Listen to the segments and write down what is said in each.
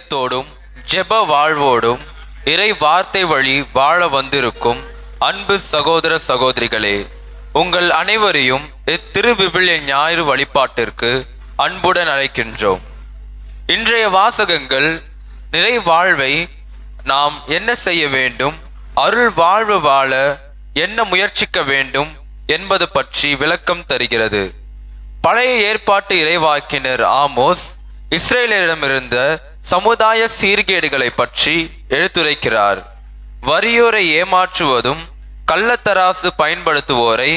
இதயத்தோடும் ஜெப வாழ்வோடும் இறை வார்த்தை வழி வாழ வந்திருக்கும் அன்பு சகோதர சகோதரிகளே, உங்கள் அனைவரையும் இத்திருவிவிலிய ஞாயிறு வழிபாட்டிற்கு அன்புடன் அழைக்கின்றோம். இன்றைய வாசகங்கள் நிறை வாழ்வை நாம் என்ன செய்ய வேண்டும், அருள் வாழ்வு வாழ என்ன முயற்சிக்க வேண்டும் என்பது பற்றி விளக்கம் தருகிறது. பழைய ஏற்பாட்டு இறைவாக்கினர் ஆமோஸ் இஸ்ரேலிடமிருந்த சமுதாய சீர்கேடுகளை பற்றி எடுத்துரைக்கிறார். வறியோரை ஏமாற்றுவதும் கள்ளத்தராசு பயன்படுத்துவோரை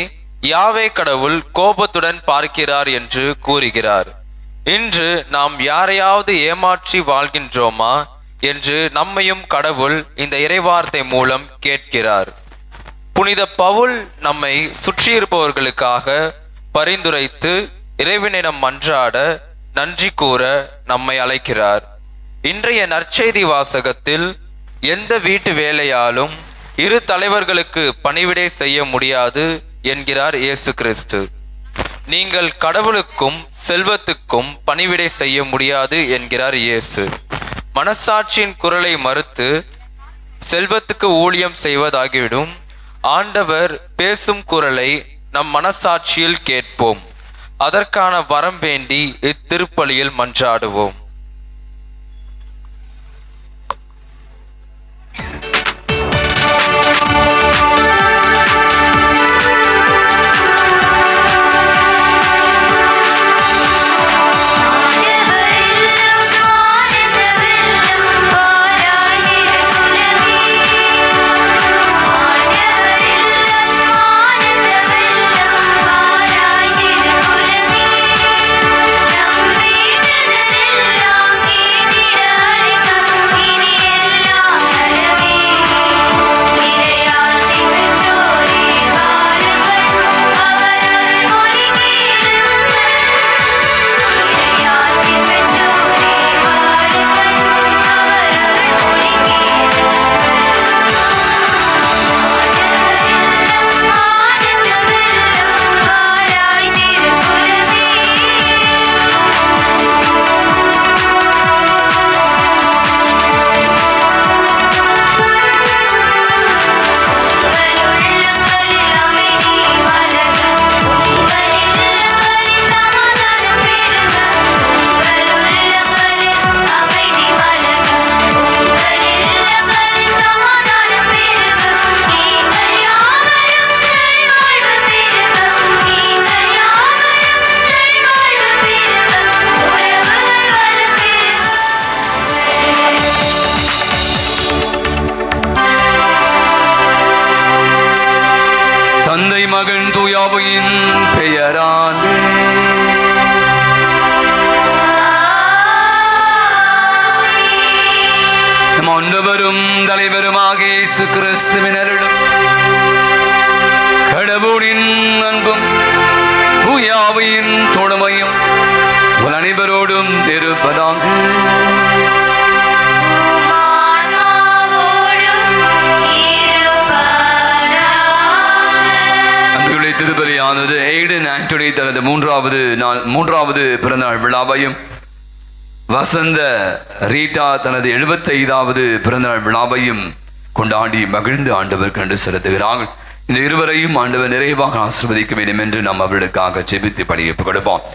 யாவே கடவுள் கோபத்துடன் பார்க்கிறார் என்று கூறுகிறார். இன்று நாம் யாரையாவது ஏமாற்றி வாழ்கின்றோமா என்று நம்மையும் கடவுள் இந்த இறைவார்த்தை மூலம் கேட்கிறார். புனித பவுல் நம்மை சுற்றியிருப்பவர்களுக்காக பரிந்துரைத்து இறைவனிடம் மன்றாட நன்றி கூற நம்மை அழைக்கிறார். இன்றைய நற்செய்தி வாசகத்தில் எந்த வீட்டு வேலையாலும் இரு தலைவர்களுக்கு பணிவிடை செய்ய முடியாது என்கிறார் இயேசு கிறிஸ்து. நீங்கள் கடவுளுக்கும் செல்வத்துக்கும் பணிவிடை செய்ய முடியாது என்கிறார் இயேசு. மனசாட்சியின் குரலை மறுத்து செல்வத்துக்கு ஊழியம் செய்வதாகிவிடும். ஆண்டவர் பேசும் குரலை நம் மனசாட்சியில் கேட்போம். அதற்கான வரம் வேண்டி இத்திருப்பலியில் மன்றாடுவோம். மகன் தூயாவின் பெயராலே நம் ஆண்டவரும் தலைவருமாக இயேசு கிறிஸ்துவின் அருளும் கடவுளின் அன்பும் தூயாவின் தோழமையும் உங்கள் அனைவரோடும் இருப்பதாக. திருப்பலியானது எய்டன் ஆண்டனி தனது மூன்றாவது பிறந்தநாள் விழாவையும் வசந்த ரீட்டா தனது 75வது பிறந்தநாள் விழாவையும் கொண்டாடி மகிழ்ந்து ஆண்டவர் கண்டு செலுத்துகிறார்கள். இந்த இருவரையும் ஆண்டவர் நிறைவாக ஆசீர்வதிக்க வேண்டும் என்று நாம் அவர்களுக்காக ஜெபித்து பணியப்பு கொடுப்போம்.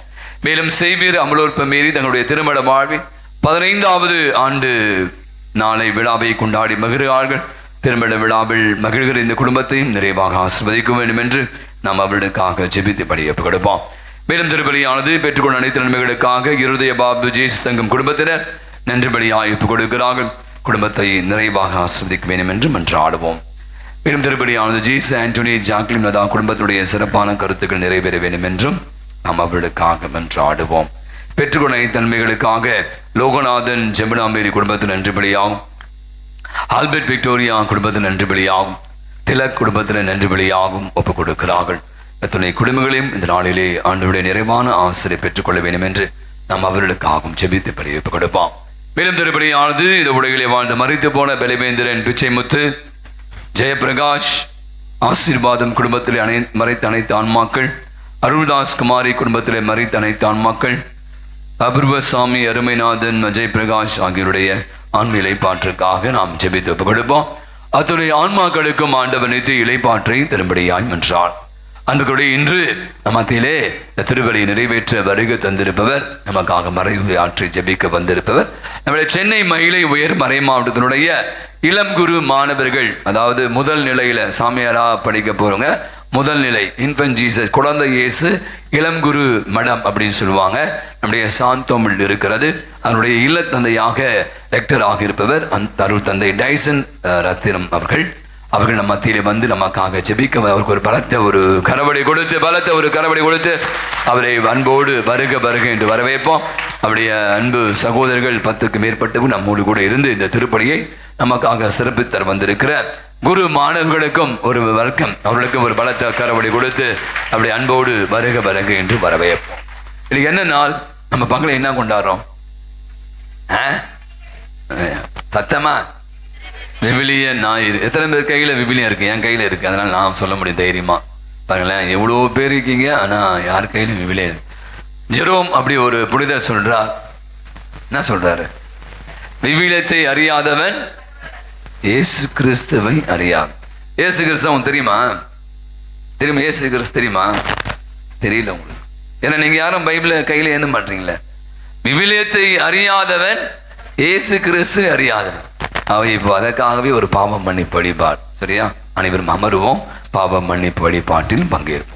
மேலும் சேவியர் அமலோற்ப மீறி தங்களுடைய திருமண வாழ்வில் 15வது ஆண்டு நாளை விழாவை கொண்டாடி மகிழ்கிறார்கள். திருமண விழாவில் மகிழ்கிற இந்த குடும்பத்தையும் நிறைவாக ஆசீர்வதிக்க வேண்டும் என்று நாம் அவர்களுக்காக ஜெபித்து பணியப்பு கொடுப்போம். மேலும் திருப்பலியானது பெற்றுக்கொண்ட அனைத்து நன்மைகளுக்காக இருதய பாபு ஜேசு தங்கும் குடும்பத்தினர் நன்றி பலியாய் ஒப்புக் கொடுக்கிறார்கள். குடும்பத்தை நிறைவாக ஆஸ்வதிக்க வேண்டும் என்று மன்றாடுவோம். மேலும் திருப்பலியானது ஜேசு ஆண்டனி ஜாக்லின் லதா குடும்பத்துடைய சிறப்பான கருத்துக்கள் நிறைவேற வேண்டும் என்றும் நாம் அவர்களுக்காக மன்றாடுவோம். பெற்றுக்கொண்ட அனைத்து நன்மைகளுக்காக லோகநாதன் ஜெபனாமேரி குடும்பத்தில் நன்றி பலியாகும். ஆல்பர்ட் விக்டோரியா குடும்பத்தில் நன்றி பலியாகும். திலக் குடும்பத்தில் நன்றி பலியாகும் ஒப்புக் கொடுக்கிறார்கள். அத்துணை குடும்பங்களையும் இந்த நாளிலே ஆண்டவருடைய நிறைவான ஆசிரியை பெற்றுக்கொள்ள வேண்டும் என்று நாம் அவர்களுக்காகவும் ஜெபித்து பணியப்பு கொடுப்போம். மேலும் திருப்பலியானது இந்த உலகிலே வாழ்ந்து மறித்து போன பலிவேந்திரன் பிச்சைமுத்து ஜெயபிரகாஷ் ஆசீர்வாதம் குடும்பத்திலே மறைத்த அனைத்து ஆன்மாக்கள், அருள்தாஸ் குமாரி குடும்பத்திலே மறைத்த அனைத்து ஆன்மாக்கள், அபூர்வசாமி, அருமைநாதன், அஜய் பிரகாஷ் ஆகியோருடைய ஆன்மீக இளைப்பாற்றுக்காக நாம் ஜெபித்து ஒப்புக் கொடுப்போம். அத்துடைய ஆன்மாக்களுக்கும் ஆண்டவர் நித்திய இளைப்பாற்றை தரும்படியாய் மன்றார். அன்புக்குடைய இன்று மத்தியிலே இந்த திருவழியை நிறைவேற்ற வருகை தந்திருப்பவர், நமக்காக மறைவு ஆற்றி ஜெபிக்க வந்திருப்பவர், நம்முடைய சென்னை மயிலை உயர் மறை மாவட்டத்தினுடைய இளம் குரு மாணவர்கள், அதாவது முதல் நிலையில சாமியாரா படிக்க போறவங்க, முதல் நிலை இன்ஃபன்ட் ஜீசஸ் குழந்தை இயேசு இளம் குரு மடம் அப்படின்னு சொல்லுவாங்க. நம்முடைய சாந்தோமில் இருக்கிறது. அதனுடைய இல்ல தந்தையாக ரெக்டராக இருப்பவர் அருள் தந்தை டைசன் ரத்தினம் அவர்கள் நம்ம மத்தியிலே வந்து நமக்காக ஜெபிக்க அவருக்கு ஒரு பலத்த ஒரு கரவடை கொடுத்து அவரை அன்போடு வருக என்று வரவேற்போம். அவருடைய அன்பு சகோதரர்கள் 10க்கு மேற்பட்டவர்கள் நம்மோடு கூட இருந்து இந்த திருப்பணியை நமக்காக சிறப்பித்தர் வந்திருக்கிற குரு மாணவர்களுக்கும் ஒரு வர்க்கம், அவர்களுக்கும் ஒரு பலத்த கரவடை கொடுத்து அப்படி அன்போடு வருக என்று வரவேற்போம். இது என்ன நாள்? நம்ம பக்கத்துல என்ன கொண்டாடுறோம்? சத்தமா விவிலிய ஞாயிறு. எத்தனை பேர் கையில விவிலியம் இருக்கு? என் கையில இருக்கு, அதனால நான் சொல்ல முடியும் தைரியமா. பாருங்களேன், எவ்வளோ பேர் இருக்கீங்க, ஆனா யார் கையிலும் விவிலியம். ஜெரோம் அப்படி ஒரு புனிதர் சொல்றார். என்ன சொல்றாரு? விவிலியத்தை அறியாதவன் இயேசு கிறிஸ்துவை அறியாது. இயேசு கிறிஸ்து தெரியுமா? இயேசு கிறிஸ்து தெரியுமா? தெரியல உங்களுக்கு. ஏன்னா நீங்க யாரும் பைபிளை கையில ஏந்த மாட்டீங்களே. விவிலியத்தை அறியாதவன் இயேசு கிறிஸ்து அறியாதவன். அவை இப்போ அதற்காகவே ஒரு பாவம் மன்னிப்பு வழிபாடு. சரியா? அனைவரும் அமருவோம், பாவம் மன்னிப்பு வழிபாட்டில் பங்கேற்போம்.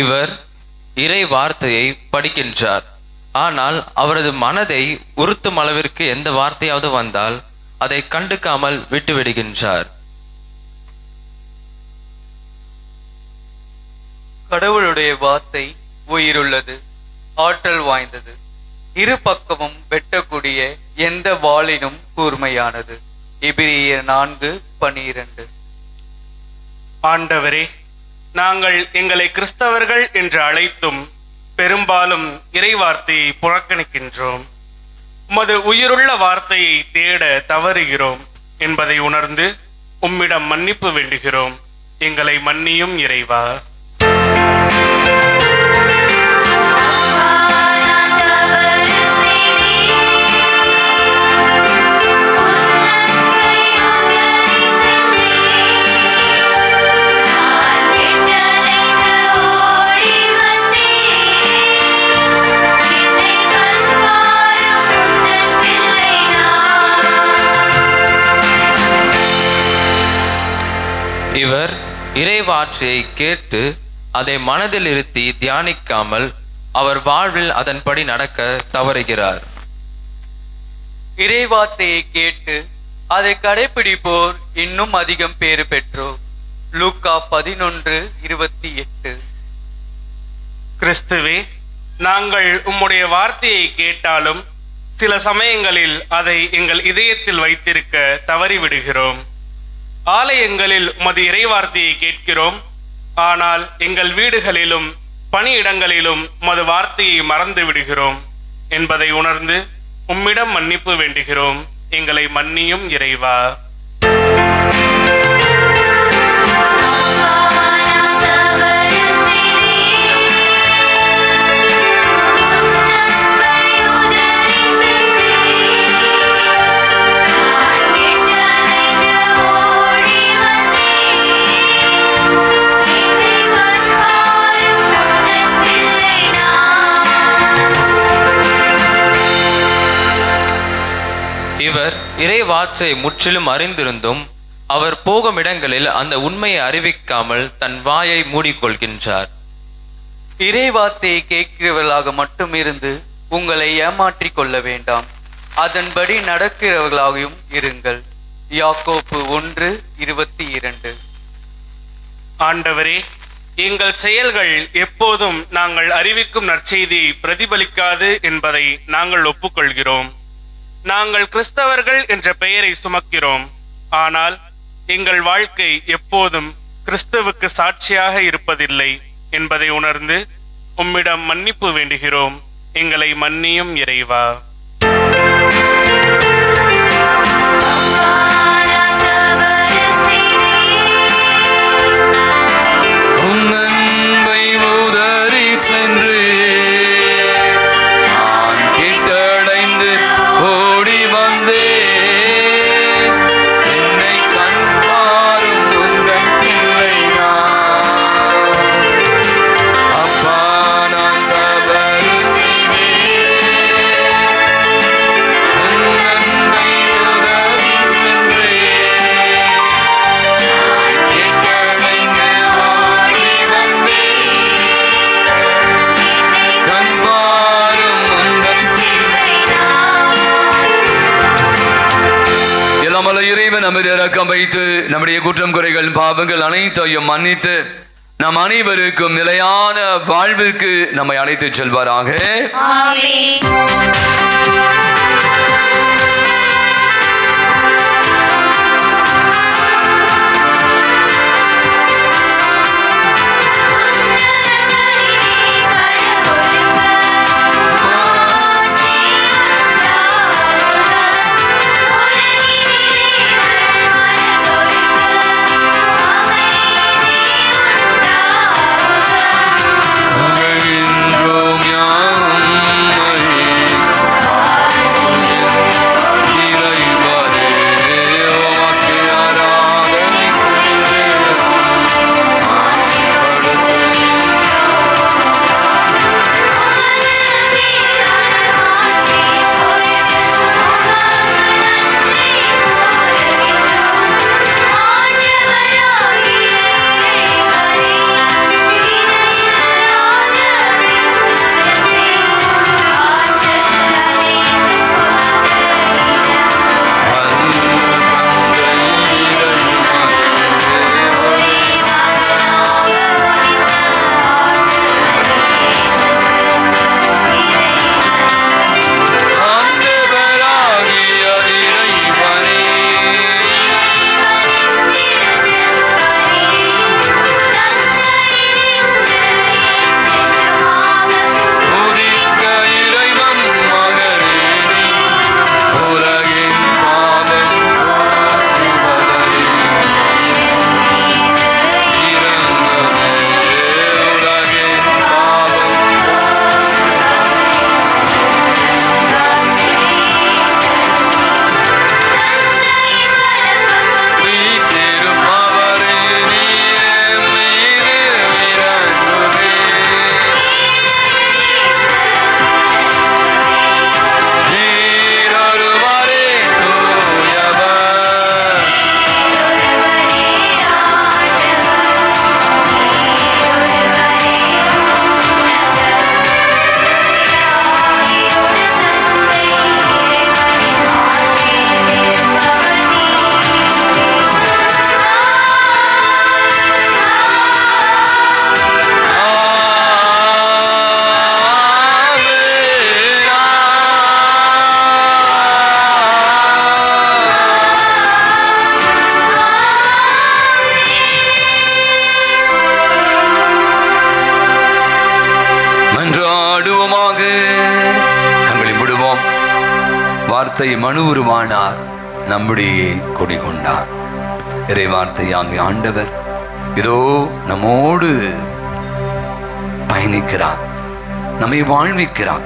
இவர் இறை வார்த்தையை படிக்கின்றார். ஆனால் அவரது மனதை உறுத்தும் அளவிற்கு எந்த வார்த்தையாவது வந்தால் அதை கண்டுக்காமல் விட்டுவிடுகின்றார். கடவுளுடைய வார்த்தை உயிருள்ளது, ஆற்றல் வாய்ந்தது, இரு பக்கமும் வெட்டக்கூடிய எந்த வாளினும் கூர்மையானது. எபிரேயர் 4:12. ஆண்டவரே, நாங்கள் எங்களை கிறிஸ்தவர்கள் என்று அழைத்தும் பெரும்பாலும் இறை வார்த்தையை புறக்கணிக்கின்றோம். உமது உயிருள்ள வார்த்தையை தேட தவறுகிறோம் என்பதை உணர்ந்து உம்மிடம் மன்னிப்பு வேண்டுகிறோம். எங்களை மன்னியும் இறைவா. இவர் இறைவார்த்தையை கேட்டு அதை மனதில் இருத்தி தியானிக்காமல் அவர் வாழ்வில் அதன்படி நடக்க தவறுகிறார். இறைவார்த்தையை கேட்டு அதை கடைபிடிப்போர் இன்னும் அதிகம் பேறு பெற்றோர். லூக்கா 11:28. கிறிஸ்துவே, நாங்கள் உம்முடைய வார்த்தையை கேட்டாலும் சில சமயங்களில் அதை எங்கள் இதயத்தில் வைத்திருக்க தவறிவிடுகிறோம். ஆலயங்களில் உமது இறைவார்த்தையை கேட்கிறோம், ஆனால் எங்கள் வீடுகளிலும் பணியிடங்களிலும் உமது வார்த்தையை மறந்து விடுகிறோம் என்பதை உணர்ந்து உம்மிடம் மன்னிப்பு வேண்டுகிறோம். எங்களை மன்னியும் இறைவா. இவர் இறைவாற்றை முற்றிலும் அறிந்திருந்தும் அவர் போகும் இடங்களில் அந்த உண்மையை அறிவிக்காமல் தன் வாயை மூடிக்கொள்கின்றார். இறைவார்த்தையை கேட்கிறவர்களாக மட்டும் இருந்து உங்களை ஏமாற்றிக் கொள்ள வேண்டாம், அதன்படி நடக்கிறவர்களாகவும் இருங்கள். யாக்கோப்பு 1:22. ஆண்டவரே, எங்கள் செயல்கள் எப்போதும் நாங்கள் அறிவிக்கும் நற்செய்தியை பிரதிபலிக்காது என்பதை நாங்கள் ஒப்புக்கொள்கிறோம். நாங்கள் கிறிஸ்தவர்கள் என்ற பெயரை சுமக்கிறோம், ஆனால் எங்கள் வாழ்க்கை எப்போதும் கிறிஸ்துவுக்கு சாட்சியாக இருப்பதில்லை என்பதை உணர்ந்து உம்மிடம் மன்னிப்பு வேண்டுகிறோம். எங்களை மன்னியும் இறைவா. நமது இரக்கம் வைத்து நம்முடைய குற்றம் குறைகள் பாவங்கள் அனைத்தையும் மன்னித்து நம் அனைவருக்கும் நிலையான வாழ்விற்கு நம்மை அழைத்து செல்வாராக. வார்த்தை மனு உருவானார், நம்முடைய கொடி கொண்டார். இறை வார்த்தையாகிய ஆண்டவர் இதோ நம்மோடு பயணிக்கிறார், நம்மை வாழ்விக்கிறார்.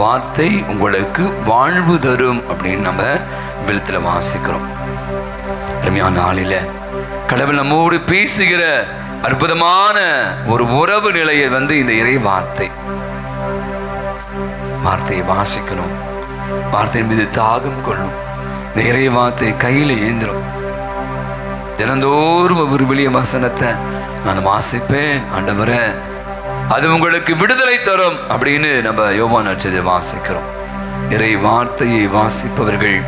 வார்த்தை உங்களுக்கு வாழ்வு தரும் அப்படின்னு நம்ம விழுத்துல வாசிக்கிறோம். அருமையான நாளில கடவுள் நம்மோடு பேசுகிற அற்புதமான ஒரு உறவு நிலையை இந்த இறை வார்த்தையை வாசிக்கணும். வார்த்தையின் மீது தாகம் கொள்ளும். இந்த இறை வார்த்தை கையில ஏந்திரும். தினந்தோறும் ஒரு வெளிய வசனத்தை நான் வாசிப்பேன் ஆண்டவரே, அது உங்களுக்கு விடுதலை தரும் அப்படின்னு நம்ம யோவான் நற்செய்தியை வாசிக்கிறோம். இறை வார்த்தையை வாசிப்பவர்கள்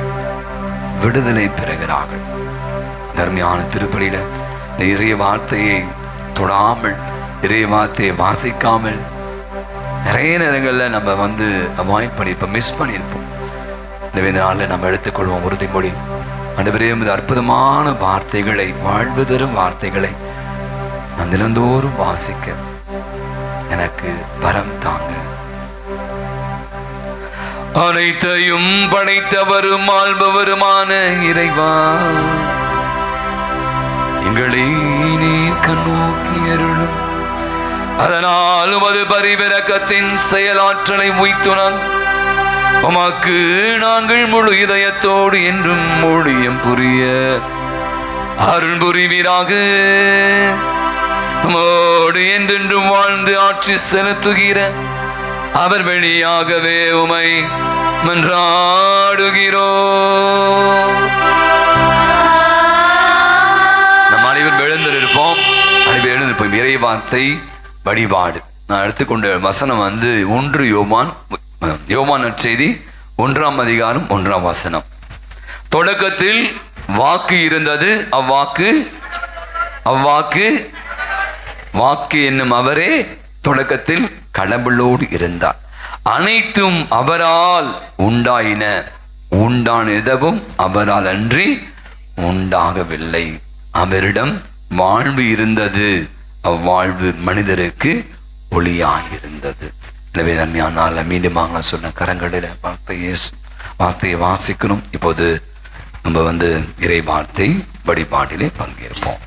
விடுதலை பெறுகிறார்கள். தர்மியான திருப்பலியில இந்த இறை வார்த்தையை தொடாமல், இறை வார்த்தையை வாசிக்காமல் நிறைய நேரங்களில் நம்ம அவாய்ட் பண்ணியிருப்போம், மிஸ் பண்ணியிருப்போம். எனவே இந்த நாளில் நம்ம எடுத்துக்கொள்வோம் உறுதிமொழி. ஆண்டவரே, இந்த அற்புதமான வார்த்தைகளை, வாழ்வு தரும் வார்த்தைகளை நான் தினந்தோறும் வாசிக்க எனக்கு வரம் தாங்க. அனைத்தையும் படைத்தவரும் ஆள்பவருமான இறைவா, எங்களை நீர் கண்ணோக்கி அருளும். அதனால் உமது பரிவிரக்கத்தின் செயலாற்றலை உய்த்துணம் உமக்கு நாங்கள் முழு இதயத்தோடு என்றும் ஊழியம் புரிய அருள் புரிவீராக. உமோடு என்றென்றும் வாழ்ந்து ஆட்சி செலுத்துகிற அவர் வழியாகவே உமை மன்றாடுகிறோம். நம் அனைவரும் எழுந்திருப்போம். அனைவரும் எழுந்திருப்போம். இறை வார்த்தை வழிபாடு. நான் எடுத்துக்கொண்ட வசனம் 1 யோவான் நற்செய்தி 1ஆம் அதிகாரம் 1ஆம் வசனம். தொடக்கத்தில் வாக்கு இருந்தது, வாக்கு என்னும் அவரே தொடக்கத்தில் கடவுளோடு இருந்தார். அனைத்தும் அவரால் உண்டாயின, உண்டான எதுவும் அவரால் அன்றி உண்டாகவில்லை. அவரிடம் வாழ்வு இருந்தது, அவ்வாழ்வு மனிதருக்கு ஒளியாயிருந்தது. எனவே நன்மையானால் மீண்டுமாக சொன்ன கரங்களில் வார்த்தையை வாசிக்கணும். இப்போது நம்ம இறை வார்த்தை வழிபாட்டிலே பங்கேற்போம்.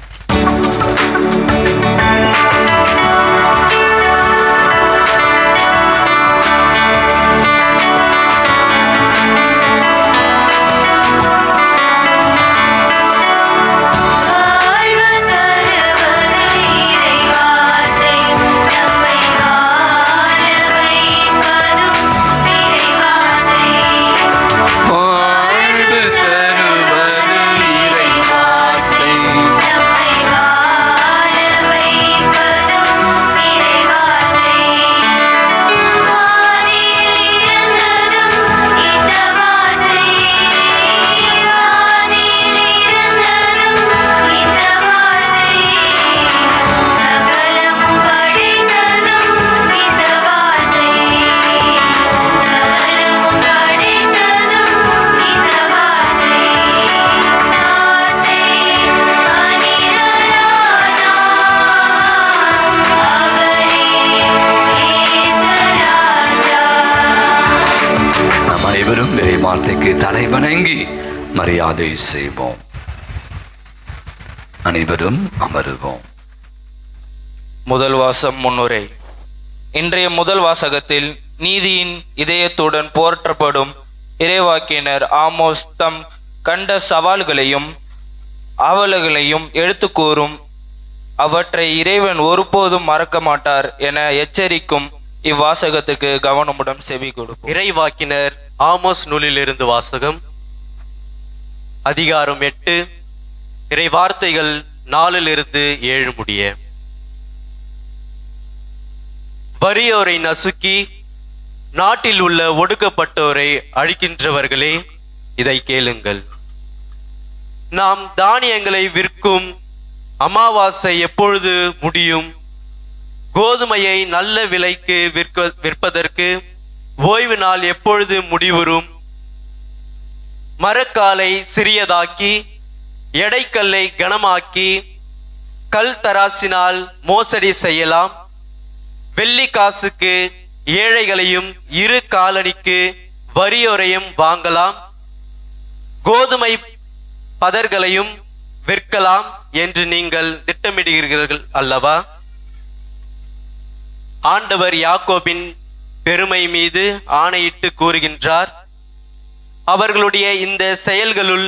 வார்த்தைக்கு தலை வணங்கி மரியாதை செய்வோம். அனைவரும் அமருவோம். முதல் வாசம் முன்னுரை. இன்றைய முதல் வாசகத்தில் நீதியின் இதயத்துடன் போற்றப்படும் இறைவாக்கினர் ஆமோஸ் தம் கண்ட சவால்களையும் ஆவல்களையும் எடுத்து கூறும், அவற்றை இறைவன் ஒருபோதும் மறக்க மாட்டார் என எச்சரிக்கும் இவ்வாசகத்துக்கு கவனமுடன் செவி கொடுப்போம். இறைவாக்கினர் ஆமோஸ் நூலிலிருந்து வாசகம். அதிகாரம் 8, இறை வார்த்தைகள் 4-7 முடிய. வறியோரை நசுக்கி நாட்டில் உள்ள ஒடுக்கப்பட்டோரை அழிக்கின்றவர்களே, இதை கேளுங்கள். நாம் தானியங்களை விற்கும் அமாவாசை எப்பொழுது முடியும்? கோதுமையை நல்ல விலைக்கு விற்பதற்கு ஓய்வு நாள் எப்பொழுது முடிவுறும்? மரக்காலை சிறியதாக்கி எடைக்கல்லை கனமாக்கி கல் தராசினால் மோசடி செய்யலாம். வெள்ளி காசுக்கு ஏழைகளையும் 2 காலணிக்கு வறியோரையும் வாங்கலாம். கோதுமை பதர்களையும் விற்கலாம் என்று நீங்கள் திட்டமிடுகிறீர்கள் அல்லவா? ஆண்டவர் யாக்கோபின் பெருமை மீது ஆணையிட்டு கூறுகின்றார், அவர்களுடைய இந்த செயல்களுள்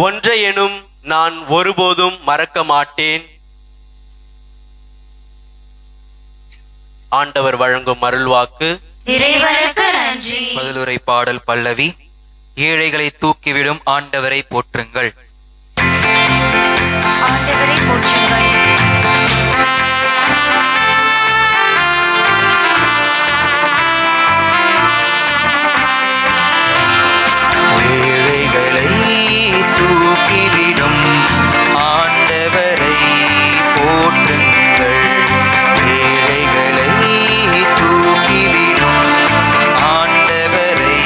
ஒன்றையெனும் நான் ஒருபோதும் மறக்க மாட்டேன். ஆண்டவர் வழங்கும் அருள்வாக்கு. இறைவனுக்கு நன்றி. பதிலுரை பாடல் பல்லவி. ஏழைகளை தூக்கிவிடும் ஆண்டவரை போற்றுங்கள். ஆண்டவரை போற்றுங்கள். ஏழைகளை தூக்கிவிடும் ஆண்டவரை போற்றுங்கள். ஏழைகளை தூக்கிவிடும் ஆண்டவரை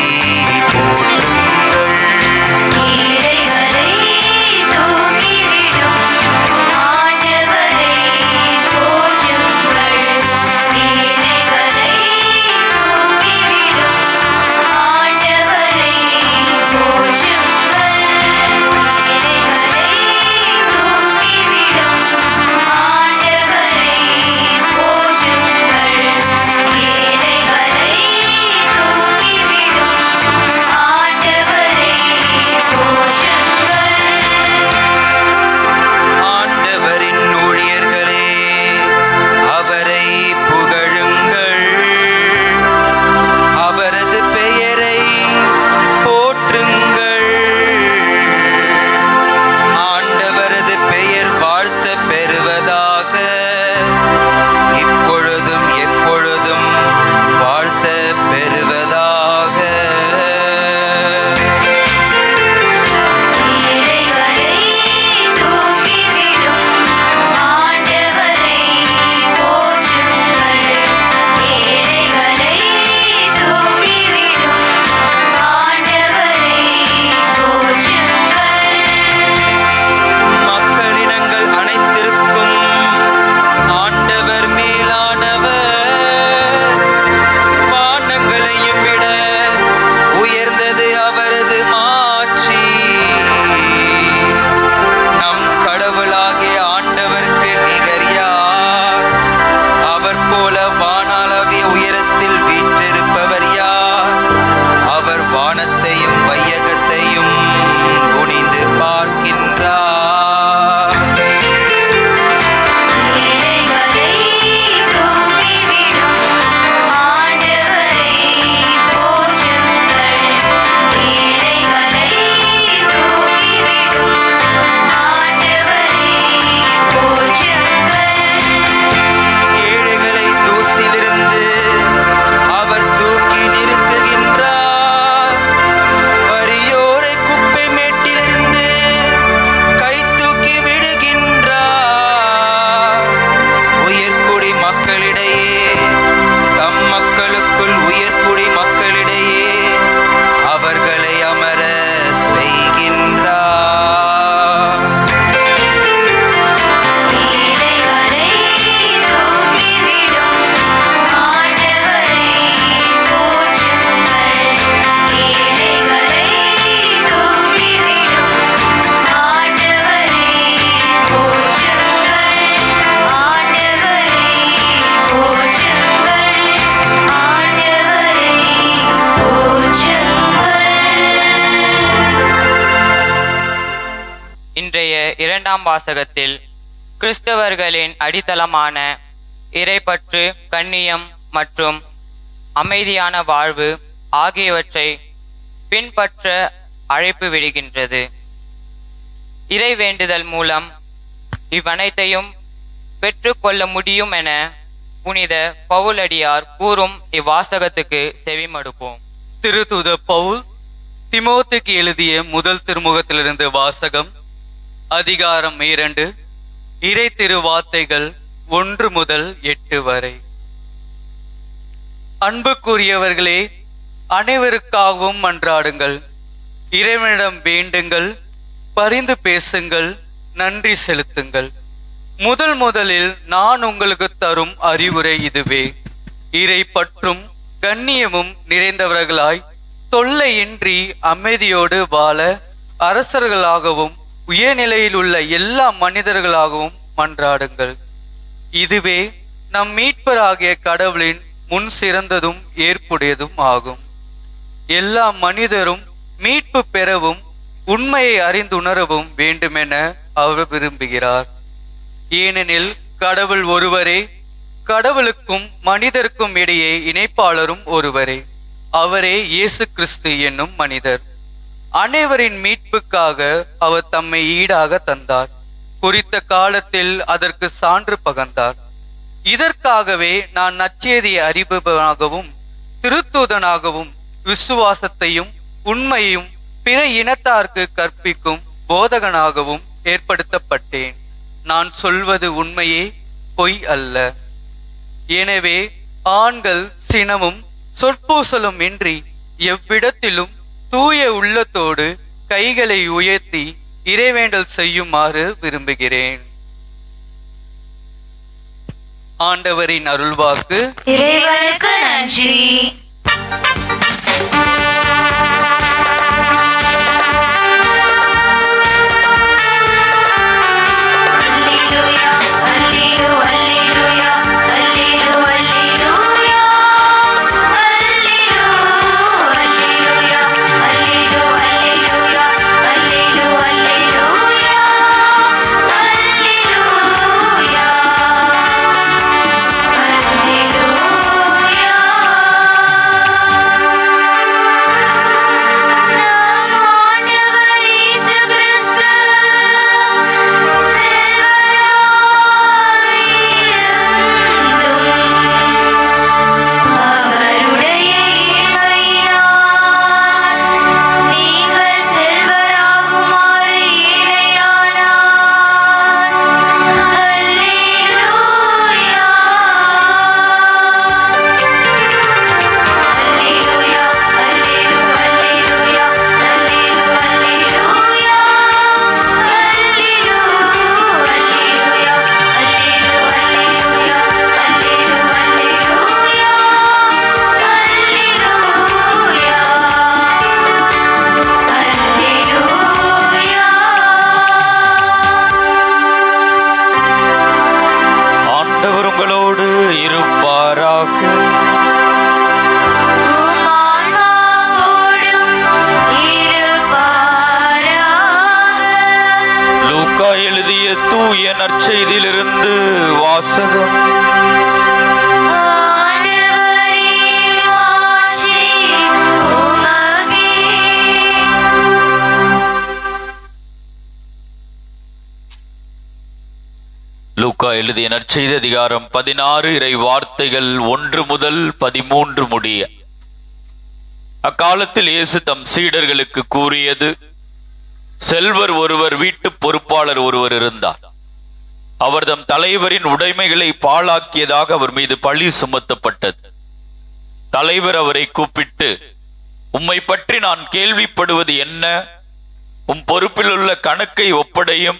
போற்றுங்கள். ஏழைகளை தூக்கிவிடும் ஆண்டவரை போற்றுங்கள். ஏழைகளை தூக்கிவிடும் ஆண்டவரை போற்றுங்கள். ஆண்டவரின் ஊழியர்களே, அவரை புகழுங்கள். அவரது பெயரை போற்றுங்கள். ஆண்டவரது பெயர் வாழ்த்த பெறுவதாக. இப்பொழுதும் எப்பொழுதும் வாழ்த்த பெறுவதாக. ஏழைகளை தூக்கிவிடும் ஆண்டவரை போற்றுங்கள். ஏழைகளை தூக்கிவிடும் ஆண்டவரை போற்றுங்கள். மக்களினங்கள் அனைத்திற்கும் ஆண்டவர் மேலானவர். வானங்களையும் விட உயர்ந்தது அவரது மாட்சி. நம் கடவுளாகிய ஆண்டவர்க்கு நிகர் யார்? அவர் போல வானாளவிய உயரத்தில் வீற்றிருப்பவர் யார்? அவர் வானத்தையும் வையகத்தையும் குனிந்து பார்க்கின்றார். ஏழைகளை தூக்கிவிடும் ஆண்டவரை போற்றுங்கள். ஏழைகளை தூக்கிவிடும் ஆண்டவரை போற்றுங்கள். ஏழைகளை தூசிலிருந்து அவர் தூக்கி நிறுத்துகின்றார். வறியோரை குப்பை மேட்டிலிருந்து கை தூக்கி விடுகின்றார். உயர்குடி மக்களிடையே, தம் மக்களுக்குள் உயர்குடி மக்களிடையே அவர்களை அமர செய்கின்றார். ஏழைகளை தூக்கிவிடும் ஆண்டவரை போற்றுங்கள். ஏழைகளை தூக்கிவிடும் ஆண்டவரை போற்றுங்கள். ஆண்டவரை போற்றுங்கள். ஆண்டவரை போற்றுங்கள். இன்றைய இரண்டாம் வாசகத்தில் கிறிஸ்தவர்களின் அடித்தளமான இறைப்பற்று, கண்ணியம் மற்றும் அமைதியான வாழ்வு ஆகியவற்றை பின்பற்ற அழைப்பு விடுகின்றது. இறை வேண்டுதல் மூலம் இவ்வனைத்தையும் பெற்றுக்கொள்ள முடியும் என புனித பவுலடியார் கூறும் இவ்வாசகத்துக்கு செவிமடுப்போம். திருத்தூதர் பவுல் திமோத்தேயுக்கு எழுதிய முதல் திருமுகத்திலிருந்து வாசகம். அதிகாரம் 2, இறை திருவார்த்தைகள் 1 முதல் 8 வரை. அன்புக்குரியவர்களே, அனைவருக்காகவும் மன்றாடுங்கள். இறைவனிடம் வேண்டுங்கள், பரிந்து பேசுங்கள், நன்றி செலுத்துங்கள். முதலில் நான் உங்களுக்கு தரும் அறிவுரை இதுவே. இறை பற்றும் கண்ணியமும் நிறைந்தவர்களாய் தொல்லையின்றி அமைதியோடு வாழ அரசர்களாகவும் உயர்நிலையில் உள்ள எல்லா மனிதர்களாகவும் மன்றாடுங்கள். இதுவே நம் மீட்பராகிய கடவுளின் முன் சிறந்ததும் ஏற்புடையதும் ஆகும். எல்லா மனிதரும் மீட்பு பெறவும் உண்மையை அறிந்துணரவும் வேண்டுமென அவர் விரும்புகிறார். ஏனெனில் கடவுள் ஒருவரே, கடவுளுக்கும் மனிதருக்கும் இடையே இணைப்பாளரும் ஒருவரே. அவரே இயேசு கிறிஸ்து என்னும் மனிதர். அனைவரின் மீட்புக்காக அவர் தம்மை ஈடாக தந்தார். குறித்த காலத்தில் அதற்கு சான்று பகர்ந்தார். இதற்காகவே நான் நற்செய்தியை அறிபவனாகவும் திருத்தூதனாகவும் விசுவாசத்தையும் உண்மையும் பிற இனத்தார்க்கு கற்பிக்கும் போதகனாகவும் ஏற்படுத்தப்பட்டேன். நான் சொல்வது உண்மையே, பொய் அல்ல. எனவே ஆண்கள் சினமும் சொற்பூசலும் இன்றி எவ்விடத்திலும் தூய உள்ளத்தோடு கைகளை உயர்த்தி இறைவேண்டல் செய்யுமாறு விரும்புகிறேன். ஆண்டவரின் அருள்வாக்கு. இறைவனுக்கு நன்றி. அல்லேலூயா, அல்லேலூயா, அல்லேலூயா, அல்லேலூயா, அல்லேலூயா, அல்லேலூயா, அல்லேலூயா, அல்லேலூயா, அல்லேலூயா. நற்செய்தியிலிருந்து வாசகம். லூக்கா எழுதிய நற்செய்தி அதிகாரம் 16 இறை வார்த்தைகள் 1 முதல் 13 முடிய. அக்காலத்தில் இயேசு தம் சீடர்களுக்கு கூறியது: செல்வர் ஒருவர் வீட்டு பொறுப்பாளர் ஒருவர் இருந்தார். அவர் தம் தலைவரின் உடைமைகளை பாழாக்கியதாக அவர் மீது பழி சுமத்தப்பட்டது. தலைவர் அவரை கூப்பிட்டு, உம்மை பற்றி நான் கேள்விப்படுவது என்ன? உம் பொறுப்பில் உள்ள கணக்கை ஒப்படையும்,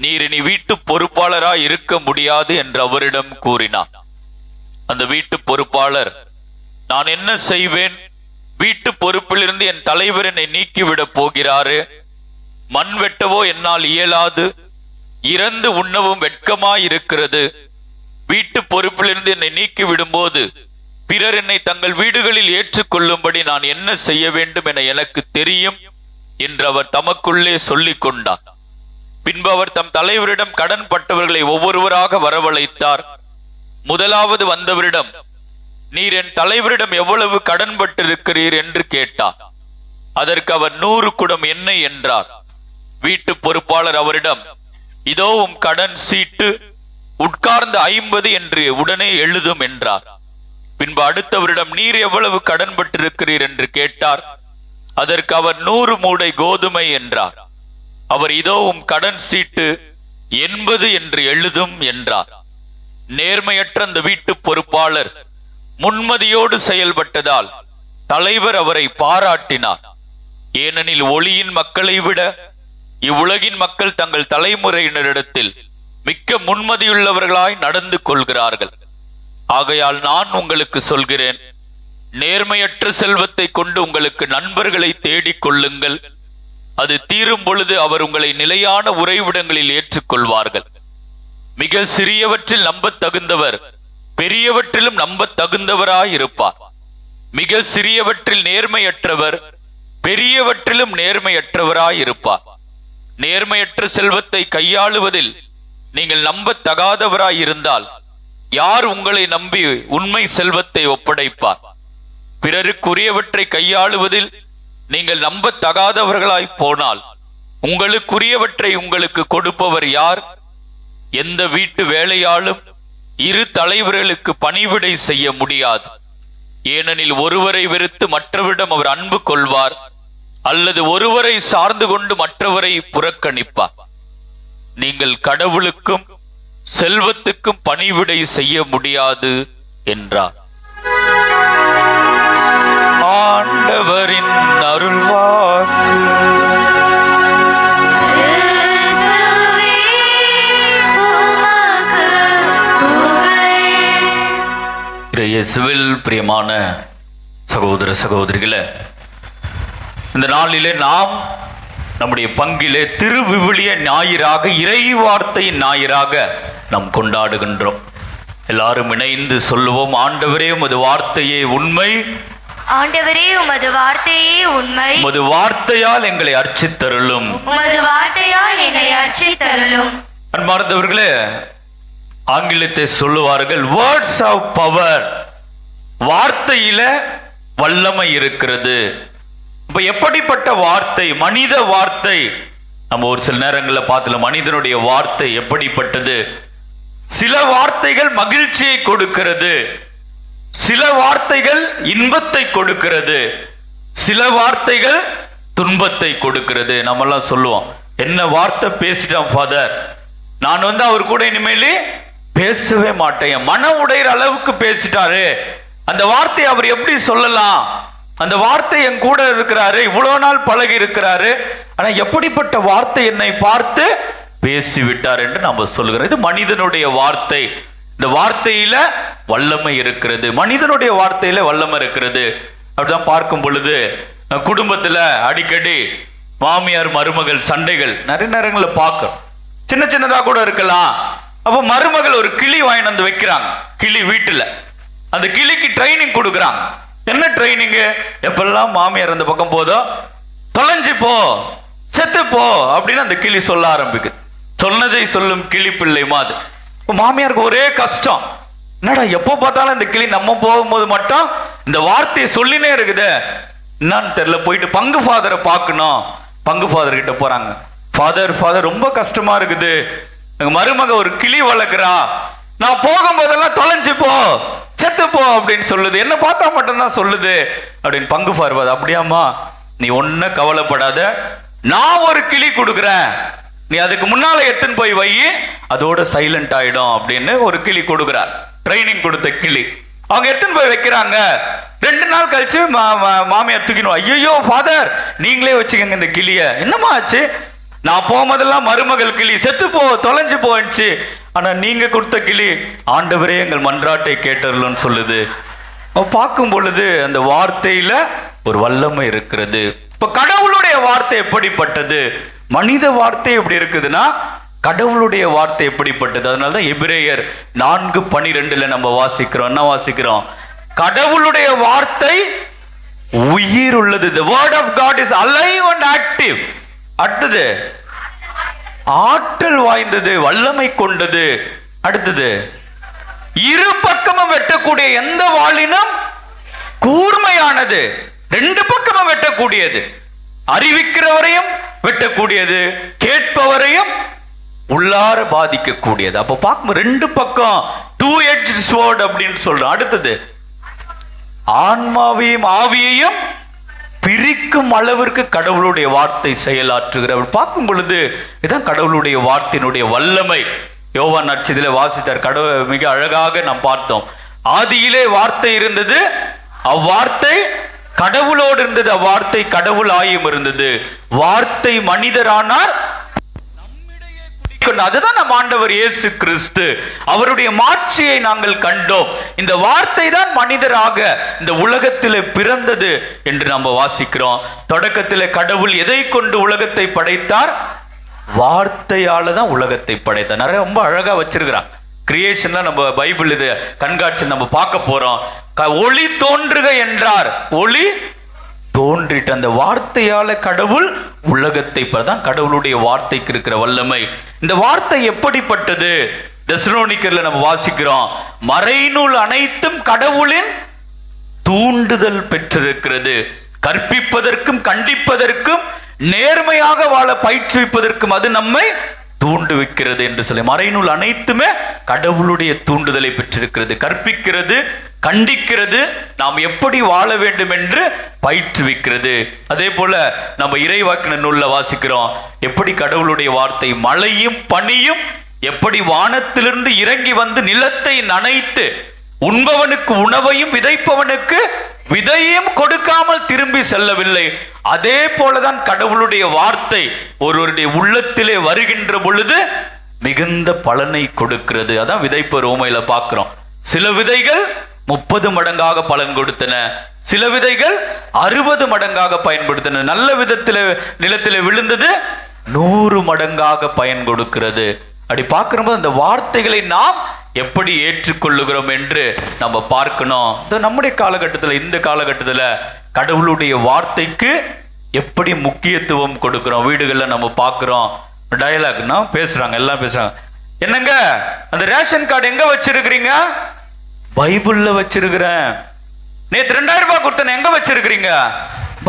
நீர் இனி வீட்டு பொறுப்பாளராய் இருக்க முடியாது என்று அவரிடம் கூறினார். அந்த வீட்டு பொறுப்பாளர், நான் என்ன செய்வேன்? வீட்டு பொறுப்பிலிருந்து என் தலைவர் என்னை நீக்கிவிடப் போகிறாரு. மண் வெட்டவோ என்னால் இயலாது, இறந்து உண்ணவும் வெட்கமாயிருக்கிறது. வீட்டு பொறுப்பிலிருந்து என்னை நீக்கிவிடும் போது பிறர் என்னை தங்கள் வீடுகளில் ஏற்றுக்கொள்ளும்படி நான் என்ன செய்ய வேண்டும் என எனக்கு தெரியும் என்று அவர் தமக்குள்ளே சொல்லிக் கொண்டார். பின்பு அவர் தம் தலைவரிடம் கடன் பட்டவர்களை ஒவ்வொருவராக வரவழைத்தார். முதலாவது வந்தவரிடம், நீர் என் தலைவரிடம் எவ்வளவு கடன் பட்டிருக்கிறீர் என்று கேட்டார். அதற்கு அவர் 100 குடம் எண்ணெய் என்றார். வீட்டு பொறுப்பாளர் அவரிடம், இதோ உம் கடன் சீட்டு, உட்கார்ந்து 50 என்று உடனே எழுதும் என்றார். பின்பு அடுத்தவரிடம், நீர் எவ்வளவு கடன் பட்டிருக்கிறீர் என்று கேட்டார். அதற்கு அவர் 100 மூடை கோதுமை என்றார். அவர், இதோ உம் கடன் சீட்டு 80 என்று எழுதும் என்றார். நேர்மையற்ற அந்த வீட்டு பொறுப்பாளர் முன்மதியோடு செயல்பட்டதால் தலைவர் அவரை பாராட்டினார். ஏனெனில் ஒளியின் மக்களை விட இவ்வுலகின் மக்கள் தங்கள் தலைமுறையினரிடத்தில் மிக்க முன்மதியுள்ளவர்களாய் நடந்து கொள்கிறார்கள். ஆகையால் நான் உங்களுக்கு சொல்கிறேன், நேர்மையற்ற செல்வத்தை கொண்டு உங்களுக்கு நண்பர்களை தேடிக் கொள்ளுங்கள். அது தீரும் பொழுது அவர் உங்களை நிலையான உறைவிடங்களில் ஏற்றுக்கொள்வார்கள். மிக சிறியவற்றில் நம்பத் தகுந்தவர் பெரியவற்றிலும் நம்பத் தகுந்தவராயிருப்பார். மிக சிறியவற்றில் நேர்மையற்றவர் பெரியவற்றிலும் நேர்மையற்றவராயிருப்பார். நேர்மையற்ற செல்வத்தை கையாளுவதில் நீங்கள் நம்பத்தகாதவராயிருந்தால் யார் உங்களை நம்பி உண்மை செல்வத்தை ஒப்படைப்பார்? பிறருக்குரியவற்றை கையாளுவதில் நீங்கள் நம்பத்தகாதவர்களாய் போனால் உங்களுக்குரியவற்றை உங்களுக்கு கொடுப்பவர் யார்? எந்த வீட்டு வேலையாலும் இரு தலைவர்களுக்கு பணிவிடை செய்ய முடியாது. ஏனெனில் ஒருவரை வெறுத்து மற்றவரிடம் அவர் அன்பு கொள்வார், அல்லது ஒருவரை சார்ந்து கொண்டு மற்றவரை புறக்கணிப்பார். நீங்கள் கடவுளுக்கும் செல்வத்துக்கும் பணிவிடை செய்ய முடியாது என்றார். ஆண்டவரின் அருள்வாக்கு. கிறிஸ்துவே உமக்கு புகழ். இயேசுவில் பிரியமான சகோதர சகோதரிகளே, இந்த நாளிலே நாம் நம்முடைய பங்கிலே திருவிவிலிய ஞாயிறாக, இறை வார்த்தையின் ஞாயிறாக நாம் கொண்டாடுகின்றோம். எல்லாரும் இணைந்து சொல்லுவோம்: ஆண்டவரே உமது வார்த்தையே உண்மை, ஆண்டவரே உமது வார்த்தையே உண்மை, உமது வார்த்தையால் எங்களை அர்ச்சித்தருளும். உமது வார்த்தையால் எங்களை அர்ச்சித்தருளும். அன்பார்ந்தவர்களே, ஆங்கிலத்தை சொல்லுவார்கள் வேர்ட்ஸ் ஆஃப் பவர். வார்த்தையில வல்லமை இருக்கிறது. இப்ப எப்படிப்பட்ட வார்த்தை? மனித வார்த்தை. நம்ம ஒரு சில நேரங்களில் பார்த்துல மனிதனுடைய வார்த்தை எப்படிப்பட்டது? சில வார்த்தைகள் மகிழ்ச்சியை கொடுக்கிறது, சில வார்த்தைகள் இன்பத்தை கொடுக்கிறது, சில வார்த்தைகள் துன்பத்தை கொடுக்கிறது. நம்ம எல்லாம் சொல்லுவோம், என்ன வார்த்தை பேசிட்டான் ஃபாதர், நான் அவர் கூட இனிமேல் பேசவே மாட்டேன், மன உடையிற அளவுக்கு பேசிட்டாரு. அந்த வார்த்தையை அவர் எப்படி சொல்லலாம்? அந்த வார்த்தை என் கூட இருக்கிறாரு, இவ்வளவு நாள் பழகி இருக்கிறாரு, ஆனா எப்படிப்பட்ட வார்த்தை என்னை பார்த்து பேசிவிட்டார் என்று நம்ம சொல்லுகிறோம். இது மனிதனுடைய வார்த்தை. இந்த வார்த்தையில வல்லமை இருக்கிறது, மனிதனுடைய வார்த்தையில வல்லமை இருக்கிறது. அப்படிதான் பார்க்கும் பொழுது குடும்பத்துல அடிக்கடி மாமியார் மருமகள் சண்டைகள் நிறைய நேரங்களில் பார்க்கிறோம். சின்ன சின்னதா கூட இருக்கலாம். அப்போ மருமகள் ஒரு கிளி வாங்கி வந்து வைக்கிறாங்க, கிளி வீட்டுல. அந்த கிளிக்கு ட்ரைனிங் கொடுக்குறாங்க. என்ன ட்ரைனிங்? எப்பெல்லாம் மாமியார் அந்த பக்கம் போதோ, தொலைஞ்சு போ, செத்து போ அப்படின்னு அந்த கிளி சொல்ல ஆரம்பிக்குது. சொன்னதை சொல்லும் கிளி பிள்ளை மாதிரி. மாமியாருக்கு ஒரே கஷ்டம், என்னடா எப்போ பார்த்தாலும் இந்த கிளி நம்ம போகும்போது மட்டும் இந்த வார்த்தையை சொல்லினே இருக்குது, என்னன்னு தெரியல. போயிட்டு பங்கு ஃபாதரை பார்க்கணும். பங்கு ஃபாதர் கிட்ட போறாங்க. ஃபாதர் ரொம்ப கஷ்டமா இருக்குது, எங்க மருமக ஒரு கிளி வளர்க்குறா, நான் போகும்போதெல்லாம் தொலைஞ்சு போ, செத்து போ அப்படின்னு சொல்லுது, என்ன பார்த்தா மட்டும்தான் சொல்லுது அப்படின்னு. பங்கு ஃபாதர், அப்படியாமா, நீ ஒன்னும் கவலைப்படாத, நான் ஒரு கிளி கொடுக்குறேன், நீ அதுக்கு முன்னால எடுத்துன்னு போய் வை, அதோட சைலண்ட் ஆயிடும் அப்படின்னு ஒரு கிளி கொடுக்குறார். ட்ரைனிங் கொடுத்த கிளி. அவங்க எடுத்துன்னு போய் வைக்கிறாங்க. 2 நாள் கழிச்சு மாமியார் தூக்கிடுவா. ஐயோ ஃபாதர், நீங்களே வச்சுக்கோங்க இந்த கிளிய. என்னமா ஆச்சு? நான் போகும்போதெல்லாம் மருமகள் கிளி செத்து போ, தொலைஞ்சு போச்சு, ஆனா நீங்க கொடுத்த கிளி ஆண்டவரே எங்கள் மன்றாட்டை கேட்டருளுன்னு சொல்லுது. பார்க்கும் பொழுது அந்த வார்த்தையில ஒரு வல்லமை இருக்கிறது. இப்ப கடவுளுடைய வார்த்தை எப்படிப்பட்டது? மனித வார்த்தை எப்படி இருக்குதுன்னா கடவுளுடைய வார்த்தை எப்படிப்பட்டது? அதனாலதான் எபிரேயர் 4:12 நம்ம வாசிக்கிறோம். என்ன வாசிக்கிறோம்? கடவுளுடைய வார்த்தை உயிர் உள்ளது. The word of God is alive and active. அடுத்தது ஆற்றல் வாய்ந்தது, வல்லமை கொண்டது. அடுத்தது இரு பக்கமும் வெட்டக்கூடிய எந்த வாளினும் கூர்மையானது. 2 பக்கமும் வெட்டக்கூடியது, அறிவிக்கிறவரையும் வெட்டக்கூடியது, கேட்பவரையும் உள்ளார பாதிக்கக்கூடியது. அப்ப பார்க்கும் 2 பக்கம், 2-edged sword அப்படின்னு சொல்றோம். அடுத்தது ஆன்மாவையும் ஆவியையும் பிரிக்கும் அளவிற்கு கடவுளுடைய வார்த்தை செயலாற்றுகிறவர். பார்க்கும் பொழுது இதுதான் கடவுளுடைய வார்த்தையினுடைய வல்லமை. யோவான் நற்செய்தியிலே வாசித்தார். கடவுள் மிக அழகாக நாம் பார்த்தோம். ஆதியிலே வார்த்தை இருந்தது, அவ்வார்த்தை கடவுளோடு இருந்தது, அவ்வார்த்தை கடவுள் ஆயும் இருந்தது, வார்த்தை மனிதரானார், அதுதான் நம் ஆண்டவர் இயேசு கிறிஸ்து. அவருடைய மாட்சியை நாங்கள் கண்டோம். இந்த வார்த்தை தான் மனிதராக இந்த உலகத்திலே பிறந்தது என்று நம்ம வாசிக்கிறோம். தொடக்கத்திலே கடவுள் எதை கொண்டு உலகத்தை படைத்தார்? வார்த்தையால தான் உலகத்தை படைத்தார். நிறைய ரொம்ப அழகா வச்சிருக்கிறான். கிரியேஷன்ல நம்ம பைபிள் இது கண்காட்சி நம்ம பார்க்க போறோம். ஒளி தோன்றுக என்றார், ஒளி தோன்றிட்டு. அந்த வார்த்தையால கடவுள் உலகத்தை தான் கடவுளுடைய வார்த்தைக்கு இருக்கிற வல்லமை. இந்த வார்த்தை எப்படிப்பட்டது? தெசலோனிக்கர்ல நம்ம வாசிக்கிறோம், மறைநூல் அனைத்தும் கடவுளின் தூண்டுதல் பெற்றிருக்கிறது. கற்பிப்பதற்கும் கண்டிப்பதற்கும் நேர்மையாக வாழ பயிற்றுவிப்பதற்கும் அது நம்மை தூண்டுவிக்கிறது என்று சொல்லி மறைநூல் அனைத்துமே கடவுளுடைய தூண்டுதலை பெற்றிருக்கிறது. கற்பிக்கிறது, கண்டிக்கிறது, நாம் எப்படி வாழ வேண்டும் என்று பயிற்றுவிக்கிறது. அதே போல நம்ம இறைவாக்கின நூல்ல வாசிக்கிறோம், எப்படி கடவுளுடைய வார்த்தை மழையும் பனியும் எப்படி வானத்திலிருந்து இறங்கி வந்து நிலத்தை நனைத்து உண்பவனுக்கு உணவையும் விதைப்பவனுக்கு விதையும் கொடுக்காமல் திரும்பி செல்லவில்லை. அதே போலதான் கடவுளுடைய வார்த்தை ஒருவருடைய உள்ளத்திலே வருகின்ற பொழுது மிகுந்த பலனை கொடுக்கிறது. அதான் விதைப்பர் உமையில பார்க்கிறோம். சில விதைகள் 30 மடங்காக பலன் கொடுத்தன, சில விதைகள் 60 மடங்காக பயன்படுத்தின. நல்ல விதத்தில நிலத்திலே விழுந்தது 100 மடங்காக பயன் கொடுக்கிறது. அப்படி பார்க்கிறோம் அந்த வார்த்தைகளை நாம் எப்படி ஏற்றுக்கொள்ளுகிறோம் என்று நம்ம பார்க்கணும். நம்முடைய காலகட்டத்தில், இந்த காலகட்டத்தில் கடவுளுடைய வார்த்தைக்கு எப்படி முக்கியத்துவம் கொடுக்கிறோம். வீடுகளில் நம்ம பார்க்கிறோம், டயலாக்னா பேசுறாங்க, எல்லாம் பேசுறாங்க. என்னங்க அந்த ரேஷன் கார்டு எங்க வச்சிருக்கிறீங்க? பைபிள்ல வச்சிருக்கிறேன். நேற்று 2000 ரூபாய் கொடுத்தேன், எங்க வச்சிருக்கிறீங்க?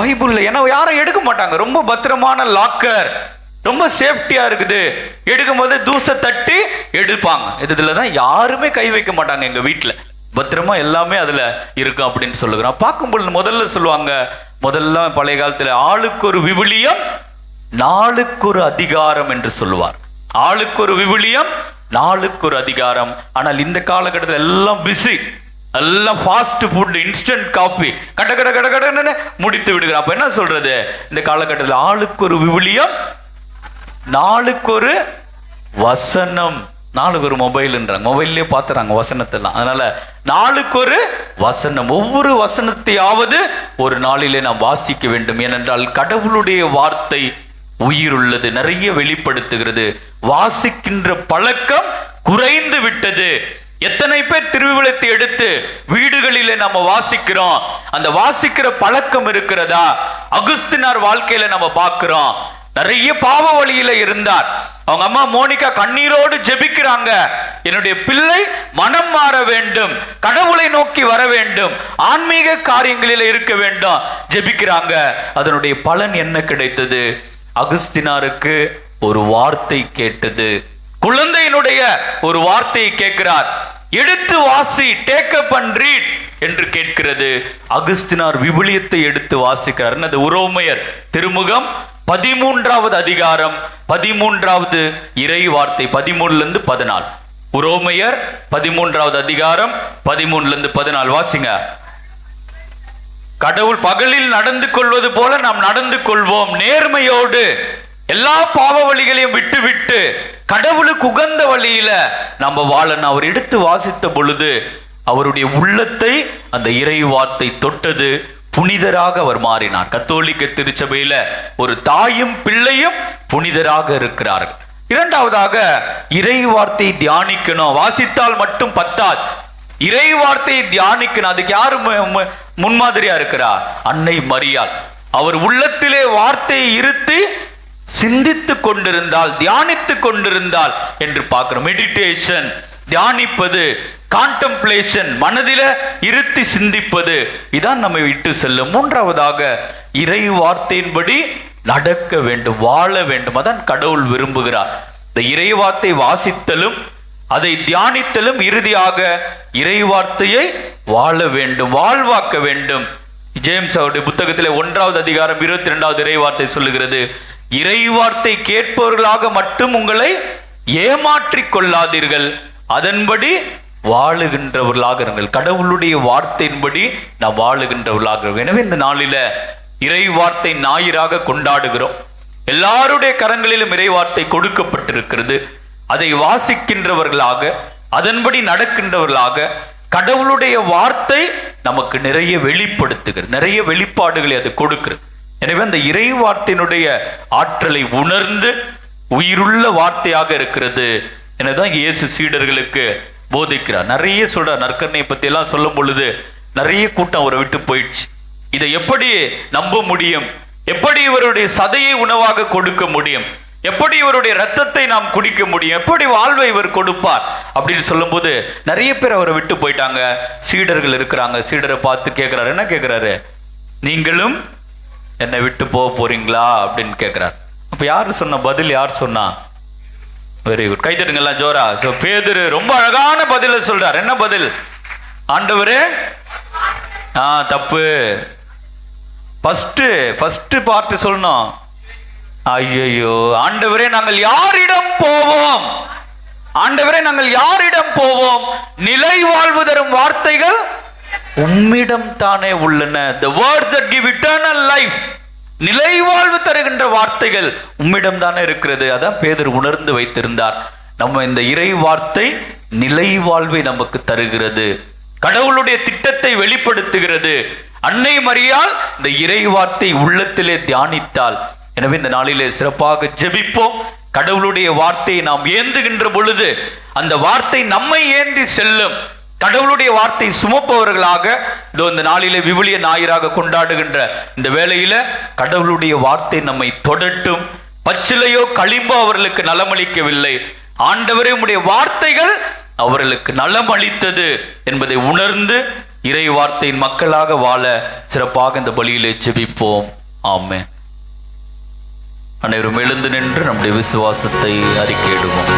பைபிள்ல. ஏன்னா யாரும் எடுக்க மாட்டாங்க, ரொம்ப பத்திரமான லாக்கர், ரொம்ப சேஃப்டியா இருக்குது. எடுக்கும் போது தூசை தட்டி எடுப்பாங்க. இதுலதான் யாருமே கை வைக்க மாட்டாங்க. எங்க வீட்டுல பத்திரமா எல்லாமே அதுல இருக்கும் அப்படின்னு சொல்லுகிறோம். பார்க்கும்போது முதல்ல சொல்லுவாங்க, முதல்ல பழைய காலத்துல ஆளுக்கு ஒரு விவிலியம் நாளுக்கு ஒரு அதிகாரம் என்று சொல்லுவார். ஆளுக்கு ஒரு விவிலியம் நாளுக்கு ஒரு அதிகாரம். ஆனால் இந்த காலகட்டத்தில் எல்லாம் பிஸி, எல்லாம் ஃபாஸ்ட் ஃபுட், இன்ஸ்டன்ட் காபி, கட கட கட கடன்னு முடித்து விடுகிறார். அப்ப என்ன சொல்றது, இந்த காலகட்டத்தில் ஆளுக்கு ஒரு விவிலியம் நாளுக்கு ஒரு வசனம். நாளுக்கு ஒரு மொபைல்ன்றாங்க, மொபைல்லே பார்த்துறாங்க வசனத்தெல்லாம். அதனால நாளுக்கு ஒரு வசனம், ஒவ்வொரு வசனத்தையாவது ஒரு நாளிலே நாம் வாசிக்க வேண்டும். ஏனென்றால் கடவுளுடைய வார்த்தை உயிருள்ளது, நிறைய வெளிப்படுத்துகிறது. வாசிக்கின்ற பழக்கம் குறைந்து விட்டது. எத்தனை பேர் திருவிழத்தை எடுத்து வீடுகளிலே நம்ம வாசிக்கிறோம்? அந்த வாசிக்கிற பழக்கம் இருக்கிறதா? அகுஸ்தினார் வாழ்க்கையில நம்ம பார்க்கிறோம், நிறைய பாவ வழியில இருந்தார். அவங்க அம்மா மோனிகா கண்ணீரோடு ஜெபிக்கிறாங்க, என்னுடைய பிள்ளை மனம் மாற வேண்டும், கடவுளை நோக்கி வர வேண்டும், ஆன்மீக காரியங்களில் இருக்க வேண்டும், ஜெபிக்கிறாங்க. அதனுடைய பலன் என்ன கிடைத்தது? அகுஸ்தினாருக்கு ஒரு வார்த்தை கேட்டது. குழந்தையினுடைய ஒரு வார்த்தையை கேட்கிறார், எடுத்து வாசி, டேக் அப் அண்ட் ரீட் என்று கேட்கிறது. அகுஸ்தினார் விவிலியத்தை எடுத்து வாசிக்கிறார். அது உரோமையர் திருமுகம் 13வது அதிகாரம் 13வது இறை வார்த்தை 13லிருந்து 14. உரோமையர் 13வது அதிகாரம் 13லிருந்து 14 வாசிங்க. கடவுள் பகலில் நடந்து கொள்வது போல நாம் நடந்து கொள்வோம், நேர்மையோடு எல்லா பாவ வழிகளையும் விட்டு விட்டு கடவுளுக்கு உகந்த வழியில நம்ம வாழணும். அவர் எடுத்து வாசித்த பொழுது அவருடைய உள்ளத்தை அந்த இறை வார்த்தை தொட்டது. புனிதராக அவர் மாறினார். கத்தோலிக்க திருச்சபையில ஒரு தாயும் பிள்ளையும் புனிதராக இருக்கிறார்கள். இரண்டாவதாக இறை வார்த்தை தியானிக்கணும். வாசித்தால் மட்டும் பத்தாது, இறை வார்த்தையை தியானிக்கணும். அதுக்கு யாரு முன்மாதிரியா இருக்கிறார்? அன்னை மரியாள். அவர் உள்ளத்திலே வார்த்தையை இருத்தி சிந்தித்துக் கொண்டிருந்தால், தியானித்துக் கொண்டிருந்தால் என்று பார்க்கிறோம். மெடிடேஷன், தியானிப்பது, கான்டெம்ப்ளேஷன், மனதில இருத்தி சிந்திப்பது, இதான் நம்மை விட்டு செல்லும். மூன்றாவதாக இறை வார்த்தையின்படி நடக்க வேண்டும், வாழ வேண்டும். அதான் கடவுள் விரும்புகிறார். இந்த இறை வார்த்தை வாசித்தலும் அதை தியானித்தலும் இறுதியாக இறை வார்த்தையை வாழ வேண்டும், வாழ்வாக்க வேண்டும். ஜேம்ஸ் அவருடைய புத்தகத்திலே 1வது அதிகாரம் 22வது இறை வார்த்தை சொல்லுகிறது, இறை வார்த்தை கேட்பவர்களாக மட்டும் உங்களை ஏமாற்றிக் கொள்ளாதீர்கள், அதன்படி வாழுகின்றவர்களாக இருங்கள். கடவுளுடைய வார்த்தையின்படி நாம் வாழுகின்றவர்களாக. எனவே இந்த நாளில இறை வார்த்தை ஞாயிறாக கொண்டாடுகிறோம். எல்லாருடைய கரங்களிலும் இறை வார்த்தை கொடுக்கப்பட்டிருக்கிறது. அதை வாசிக்கின்றவர்களாக, அதன்படி நடக்கின்றவர்களாக, கடவுளுடைய வார்த்தை நமக்கு நிறைய வெளிப்படுத்துகிறது, நிறைய வெளிப்பாடுகளை அது கொடுக்கிறது. எனவே அந்த இறை வார்த்தையினுடைய ஆற்றலை உணர்ந்து உயிருள்ள வார்த்தையாக இருக்கிறது. எனதான் இயேசு சீடர்களுக்கு போதிக்கிறார். நிறைய சொல்றார். நற்கருணையை பத்தி எல்லாம் சொல்லும் பொழுது நிறைய கூட்டம் அவரை விட்டு போயிடுச்சு. இதை எப்படி நம்ப முடியும்? எப்படி இவருடைய சதையை உணவாக கொடுக்க முடியும்? எப்படி இவருடைய ரத்தத்தை நாம் குடிக்க முடியும்? எப்படி வாழ்வை இவர் கொடுப்பார் அப்படின்னு சொல்லும் போது நிறைய பேர் அவரை விட்டு போயிட்டாங்க. சீடர்கள் இருக்கிறாங்க. சீடரை பார்த்து கேட்கிறாரு, என்ன கேட்கிறாரு? நீங்களும் என்னை விட்டு போக போறீங்களா அப்படின்னு கேட்கிறார். அப்ப யாரு சொன்ன பதில்? யார் சொன்னா? வெரி குட், கைத்தட்டுங்கெல்லாம் ஜோரா. ஸோ பேதுரு ரொம்ப அழகான பதில சொல்றார். என்ன பதில்? ஆண்டவரே, தப்பு. ஃபர்ஸ்ட் பார்ட் சொல்லணும். ஐயோ ஆண்டவரே, நாங்கள் யாரிடம் போவோம்? ஆண்டவரே, நாங்கள் யாரிடம் போவோம்? நிலை வாழ்வு தரும் வார்த்தைகள் உம்மிடம் தானே உள்ளன. The words that give eternal life, நிலை வாழ்வு தருகின்ற வார்த்தைகள் உம்மிடம் தானே இருக்கிறது. அதான் பேதுரு உணர்ந்து வைத்திருந்தார். நம்ம இந்த இறை வார்த்தை நிலை வாழ்வை நமக்கு தருகிறது, கடவுளுடைய திட்டத்தை வெளிப்படுத்துகிறது. அன்னை மரியாள் இந்த இறை வார்த்தை உள்ளத்திலே தியானித்தாள். எனவே இந்த நாளிலே சிறப்பாக ஜெபிப்போம். கடவுளுடைய வார்த்தையை நாம் ஏந்துகின்ற பொழுது அந்த வார்த்தை நம்மை ஏந்தி செல்லும். கடவுளுடைய வார்த்தை சுமப்பவர்களாக இந்த நாளிலே விவிலிய ஞாயிறாக கொண்டாடுகின்ற இந்த வேளையில கடவுளுடைய வார்த்தை நம்மை தொடட்டும். பச்சிலையோ களிம்போ அவர்களுக்கு நலமளிக்கவில்லை. ஆண்டவரே, உம்முடைய வார்த்தைகள் அவர்களுக்கு நலம் அளித்தது என்பதை உணர்ந்து இறை வார்த்தையின் மக்களாக வாழ சிறப்பாக இந்த பலியிலே ஜெபிப்போம். ஆமென். அனைவரும் எழுந்து நின்று நம்முடைய விசுவாசத்தை அறிக்கையிடுவோம்.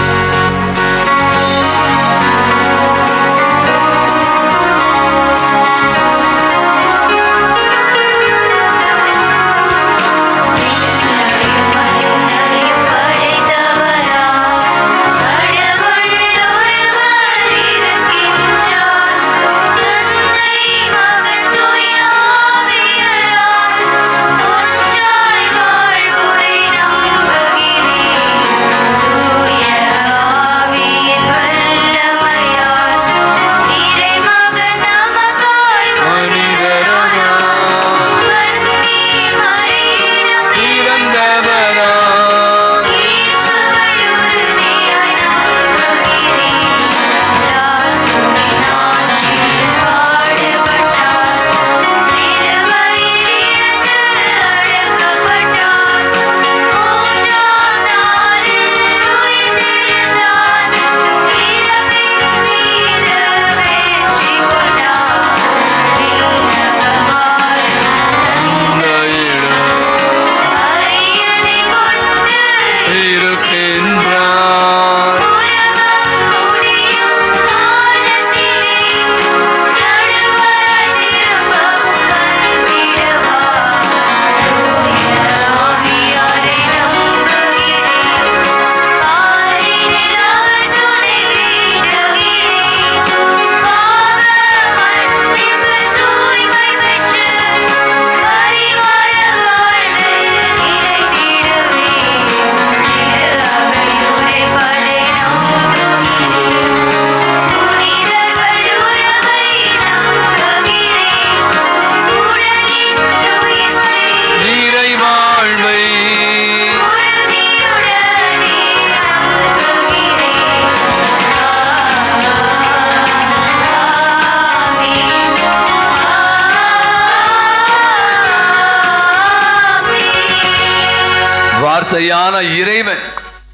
வார்த்தையான இறைவன்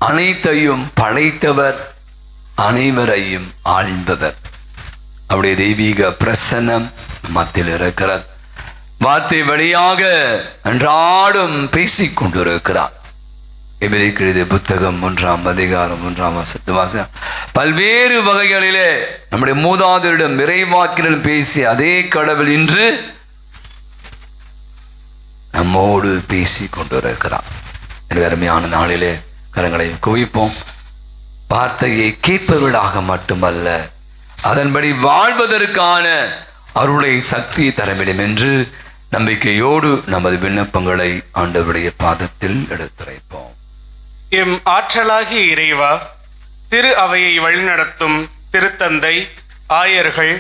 அனைத்தையும் படைத்தவர், அனைவரையும் ஆள்பவர். அவருடைய தெய்வீக பிரசன்னம் மத்தியில் இருக்கிறது. வார்த்தை வழியாக அன்றாடம் பேசிக் கொண்டிருக்கிறார். எபிரேயர் புத்தகம் 1ஆம் அதிகாரம் 1ஆம் வசனம் பல்வேறு வகைகளிலே நம்முடைய மூதாதையரிடம் இறைவாக்கினர் பேசிய அதே கடவுள் இன்று நம்மோடு பேசி கொண்டிருக்கிறார். அருமையான நாளிலே கரங்களை குவிப்போம். வார்த்தையை கேட்பவர்களாக மட்டுமல்ல, அதன்படி வாழ்வதற்கான அருளை சக்தியை தர வேண்டும் என்று நம்பிக்கையோடு நமது விண்ணப்பங்களை ஆண்டவருடைய பாதத்தில் எடுத்துரைப்போம். எம் ஆற்றலாகிய இறைவா, திரு அவையை வழிநடத்தும் திருத்தந்தை, ஆயர்கள்,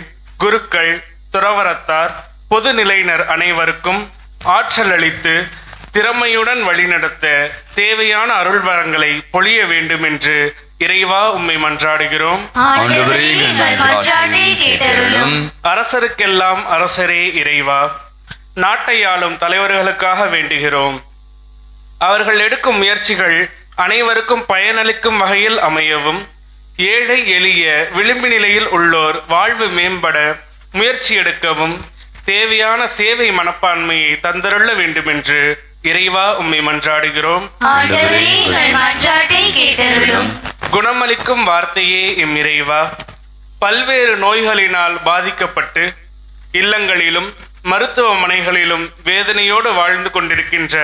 குருக்கள், துறவரத்தார், பொதுநிலையினர் அனைவருக்கும் ஆற்றல் அளித்து திறமையுடன் வழிநடத்த தேவையான அருள்வரங்களை பொழிய வேண்டும் என்று இறைவா உம்மை மன்றாடுகிறோம். அரசருக்கெல்லாம் அரசரே இறைவா, நாட்டை ஆளும் தலைவர்களுக்காக வேண்டுகிறோம். அவர்கள் எடுக்கும் முயற்சிகள் அனைவருக்கும் பயனளிக்கும் வகையில் அமையவும், ஏழை எளிய விளிம்பு நிலையில் உள்ளோர் வாழ்வு மேம்பட முயற்சி எடுக்கவும், தேவையான சேவை மனப்பான்மையை தந்தருள்ள வேண்டுமென்று இறைவா உம்மை மன்றாடுகிறோம். ஆண்டவரே எங்கள் மன்றாட்டை கேட்டருளும். குணமளிக்கும் வார்த்தையே எம் இறைவா, பல்வேறு நோய்களினால் பாதிக்கப்பட்டு இல்லங்களிலும் மருத்துவமனைகளிலும் வேதனையோடு வாழ்ந்து கொண்டிருக்கின்ற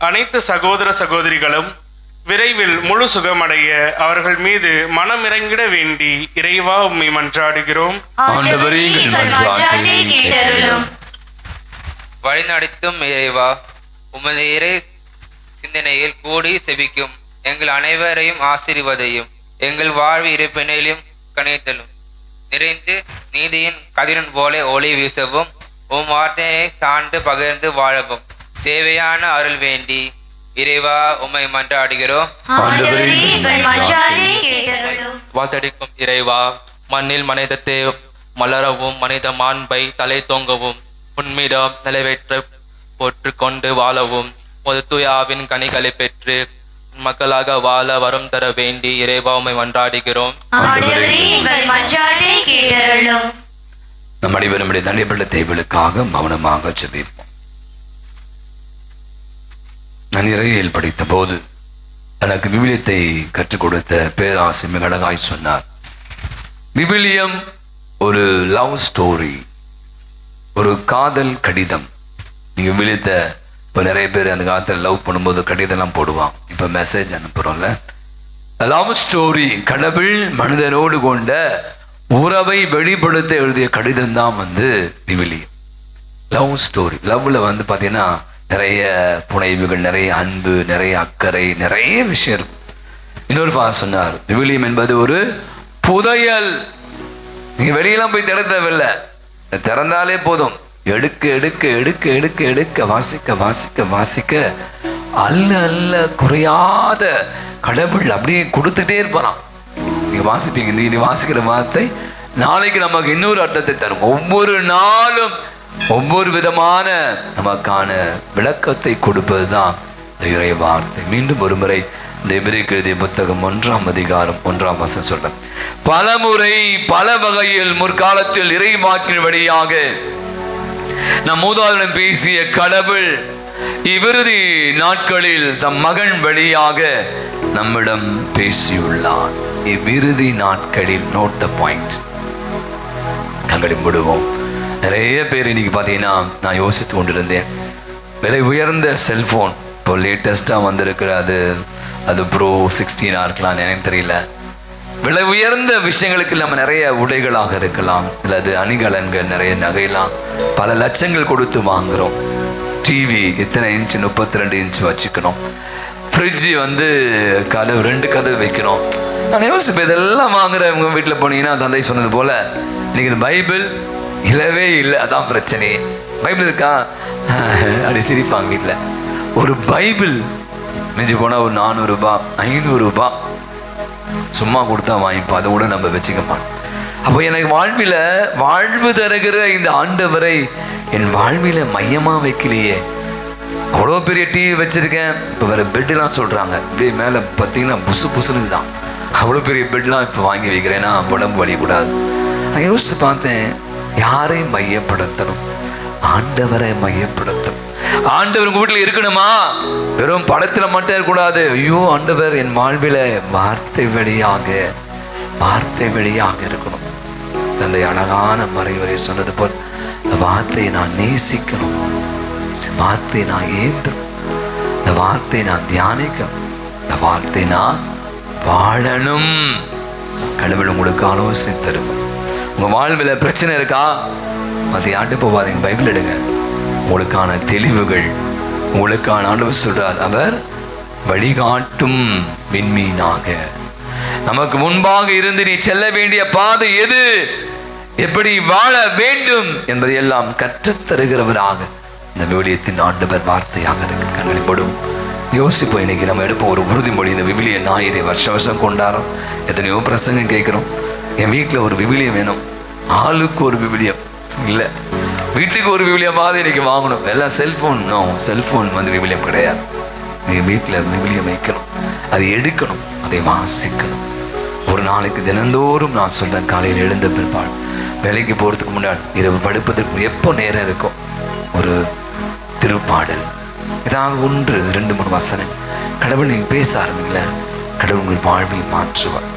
அனைத்து சகோதர சகோதரிகளும் விரைவில் முழு சுகமடைய அவர்கள் மீது மனமிறங்கிட வேண்டி இறைவா உம்மை மன்றாடுகிறோம். ஆண்டவரே எங்கள் மன்றாட்டை கேட்டருளும். வழிநடத்தும் இறைவா, உமது இறை சிந்தனையில் கூடி செபிக்கும் எங்கள் அனைவரையும் ஆசீர்வதையும் எங்கள் வாழ்வு இருப்பினையிலும் கணித்தலும் நிறைந்து நீதியின் கதிரன் போல ஒளி வீசவும் உம் வார்த்தையை சான்று பகிர்ந்து வாழவும் தேவையான அருள் வேண்டி இறைவா உம்மை மன்றாடுகிறோம். ஆண்டவரே எங்கள் மன்றாட்டை கேட்டருளும். வாழ்த்தடிக்கும் இறைவா, மண்ணில் மனிதத்தை மலரவும் மனித மாண்பை தலை தோங்கவும் உன்மிடம் நிறைவேற்ற போற்று கொண்டு வாழவும் ஒரு தூயாவின் கனிகளை பெற்று மக்களாக வாழ வரம் தர வேண்டி இறைவா உம்மை மன்றாடுகிறோம். ஆண்டவரே எங்கள் மன்றாட்டை கேட்டருளும். நம் அனைவரும் தனிப்பட்ட தேவைகளுக்காக மௌனமாக ஜெபிப்போம். நான் இறையில் படித்த போது எனக்கு விவிலியத்தை கற்றுக் கொடுத்த பேராசி மிக அழகாய் சொன்னார். விவிலியம் ஒரு லவ் ஸ்டோரி, ஒரு காதல் கடிதம். நீங்க விவிலியத்தை இப்போ நிறைய பேர் அந்த காலத்தில் லவ் பண்ணும்போது கடிதம்லாம் போடுவான், இப்போ மெசேஜ் அனுப்புறோம்ல. லவ் ஸ்டோரி, கடவுள் மனிதனோடு கொண்ட உறவை வெளிப்படுத்த எழுதிய கடிதம் தான் விவிலியம். Love story. லவ்ல பார்த்தீங்கன்னா நிறைய புனைவுகள், நிறைய அன்பு, நிறைய அக்கறை, நிறைய விஷயம் இருக்கும். இன்னொரு சொன்னார், விவிலியம் என்பது ஒரு புதையல். நீங்க வெளியெல்லாம் போய் திறக்க தேவையில்லை, திறந்தாலே போதும். எடுக்க எடுக்க எடுக்க எடுக்க எடுக்க வாசிக்க வாசிக்க வாசிக்க அல்ல அல்ல குறையாத கடவுள் அப்படியே கொடுத்துட்டே இருப்பாராம். நீங்க வாசிப்பீங்க, நீ வாசிக்கிற வார்த்தை நாளைக்கு நமக்கு இன்னொரு அர்த்தத்தை தரும். ஒவ்வொரு நாளும் ஒவ்வொரு விதமான நமக்கான விளக்கத்தை கொடுப்பது தான் இந்த இறை வார்த்தை. மீண்டும் ஒரு முறை இந்த எபிரேயருக்கு எழுதிய புத்தகம் 1ஆம் அதிகாரம் 1ஆம் வசனம் சொல்றேன். பல முறை பல வகையில் முற்காலத்தில் இறை வாக்கின் வழியாக நம் மூதாதையரிடம் பேசிய கடவுள் இவ்விறுதி நாட்களில் தம் மகன் வழியாக நம்மிடம் பேசியுள்ளார். இவ்விறுதி நாட்களில், நோட் த பாயிண்ட். கண்களை மூடுவோம். நிறைய பேர் இன்னைக்கு பார்த்தீங்கன்னா, நான் யோசித்து கொண்டிருந்தேன், விலை உயர்ந்த செல்போன் இப்போ லேட்டஸ்டாக வந்திருக்கிற அது ப்ரோ 16 இருக்கலாம், எனக்கு தெரியல. விலை உயர்ந்த விஷயங்களுக்கு நம்ம நிறைய உடைகளாக இருக்கலாம், இல்லை அது அணிகலன்கள், நிறைய நகைலாம் பல லட்சங்கள் கொடுத்து வாங்குகிறோம். டிவி இத்தனை இன்ச்சு 32 இன்ச்சு வச்சுக்கணும். ஃப்ரிட்ஜு கதவு 2 கதவு வைக்கணும். நான் யோசிப்பேன், இதெல்லாம் வாங்குற உங்க வீட்டில் போனீங்கன்னா தந்தை சொன்னது போல இன்னைக்கு இந்த பைபிள் இல்லவே இல்லை, அதான் பிரச்சனையே. பைபிள் இருக்கா அப்படி சிரிப்பாங்க வீட்டில். ஒரு பைபிள் மிஞ்சி போனால் ஒரு 400 ரூபாய் 500 ரூபாய் சும்மா கொடுத்தா வாங்கிப்போம், அதை கூட நம்ம வச்சுக்க மாட்டோம். அப்போ எனக்கு வாழ்வில் வாழ்வு தருகிற இந்த ஆண்டவரை என் வாழ்வில் மையமாக வைக்கலையே. அவ்வளோ பெரிய டிவி வச்சுருக்கேன், இப்போ வேறு பெட்டுலாம் சொல்கிறாங்க, இப்படியே மேலே பார்த்தீங்கன்னா புசு புசுன்னு தான். அவ்வளோ பெரிய பெட்லாம் இப்போ வாங்கி வைக்கிறேன்னா உடம்பு வலிக்கூடாது. நான் யோசித்து பார்த்தேன், யாரை மையப்படுத்தணும்? ஆண்டவரை மையப்படுத்தணும். ஆண்டவர் உங்கள் வீட்டில் இருக்கணுமா? வெறும் படத்தில் மட்டும் இருக்கக்கூடாது. ஐயோ ஆண்டவர் என் வாழ்வில் வார்த்தை வழியாக இருக்கணும். அந்த அழகான மறைவரை சொன்னது போல் இந்த வார்த்தையை நான் நேசிக்கணும், வார்த்தையை நான் ஏந்தணும், இந்த வார்த்தையை நான் தியானிக்கணும், இந்த வார்த்தையை நான் வாழணும். கடவுள் உங்களுக்கு ஆலோசனை தருவார். உங்கள் வாழ்வில் பிரச்சனை இருக்கா? அதை யார்கிட்ட போவாதீங்க, பைபிள் எடுங்க. உங்களுக்கான தெளிவுகள், உங்களுக்கான ஆண்டவர் சொல்றார், அவர் வழிகாட்டும் விண்மீனாக நமக்கு முன்பாக இருந்து நீ செல்ல வேண்டிய பாதை எது, எப்படி வாழ வேண்டும் என்பதையெல்லாம் கற்றுத்தருகிறவராக இந்த விவிலியத்தின் ஆண்டவர் வார்த்தையாக இருக்கு. கண்களிப்படும் யோசிப்போம். இன்னைக்கு நம்ம எடுப்போம் ஒரு உறுதிமொழி. இந்த விவிலிய ஞாயிறை வருஷம் கொண்டாடுறோம், எத்தனையோ பிரசங்கம் கேட்குறோம். என் வீட்டில் ஒரு விவிலியம் வேணும். ஆளுக்கு ஒரு விவிலியம் இல்லை, வீட்டுக்கு ஒரு விவிலியமாவது இன்னைக்கு வாங்கணும். எல்லாம் செல்ஃபோன் விவிலியம் கிடையாது. நீங்கள் வீட்டில் விவிலியம் வைக்கணும், அதை எடுக்கணும், அதை வாசிக்கணும். ஒரு நாளைக்கு தினந்தோறும் நான் சொல்கிறேன், காலையில் எழுந்த பிற்பாடு வேலைக்கு போகிறதுக்கு முன்னாடி இரவு படுப்பதற்கு எப்போ நேரம் இருக்கும் ஒரு திருப்பாடல், ஏதாவது 1, 2, 3 வசனம் கடவுள் நீங்க பேச ஆரம்பிக்கல, கடவுள் உங்கள் வாழ்வை மாற்றுவார்,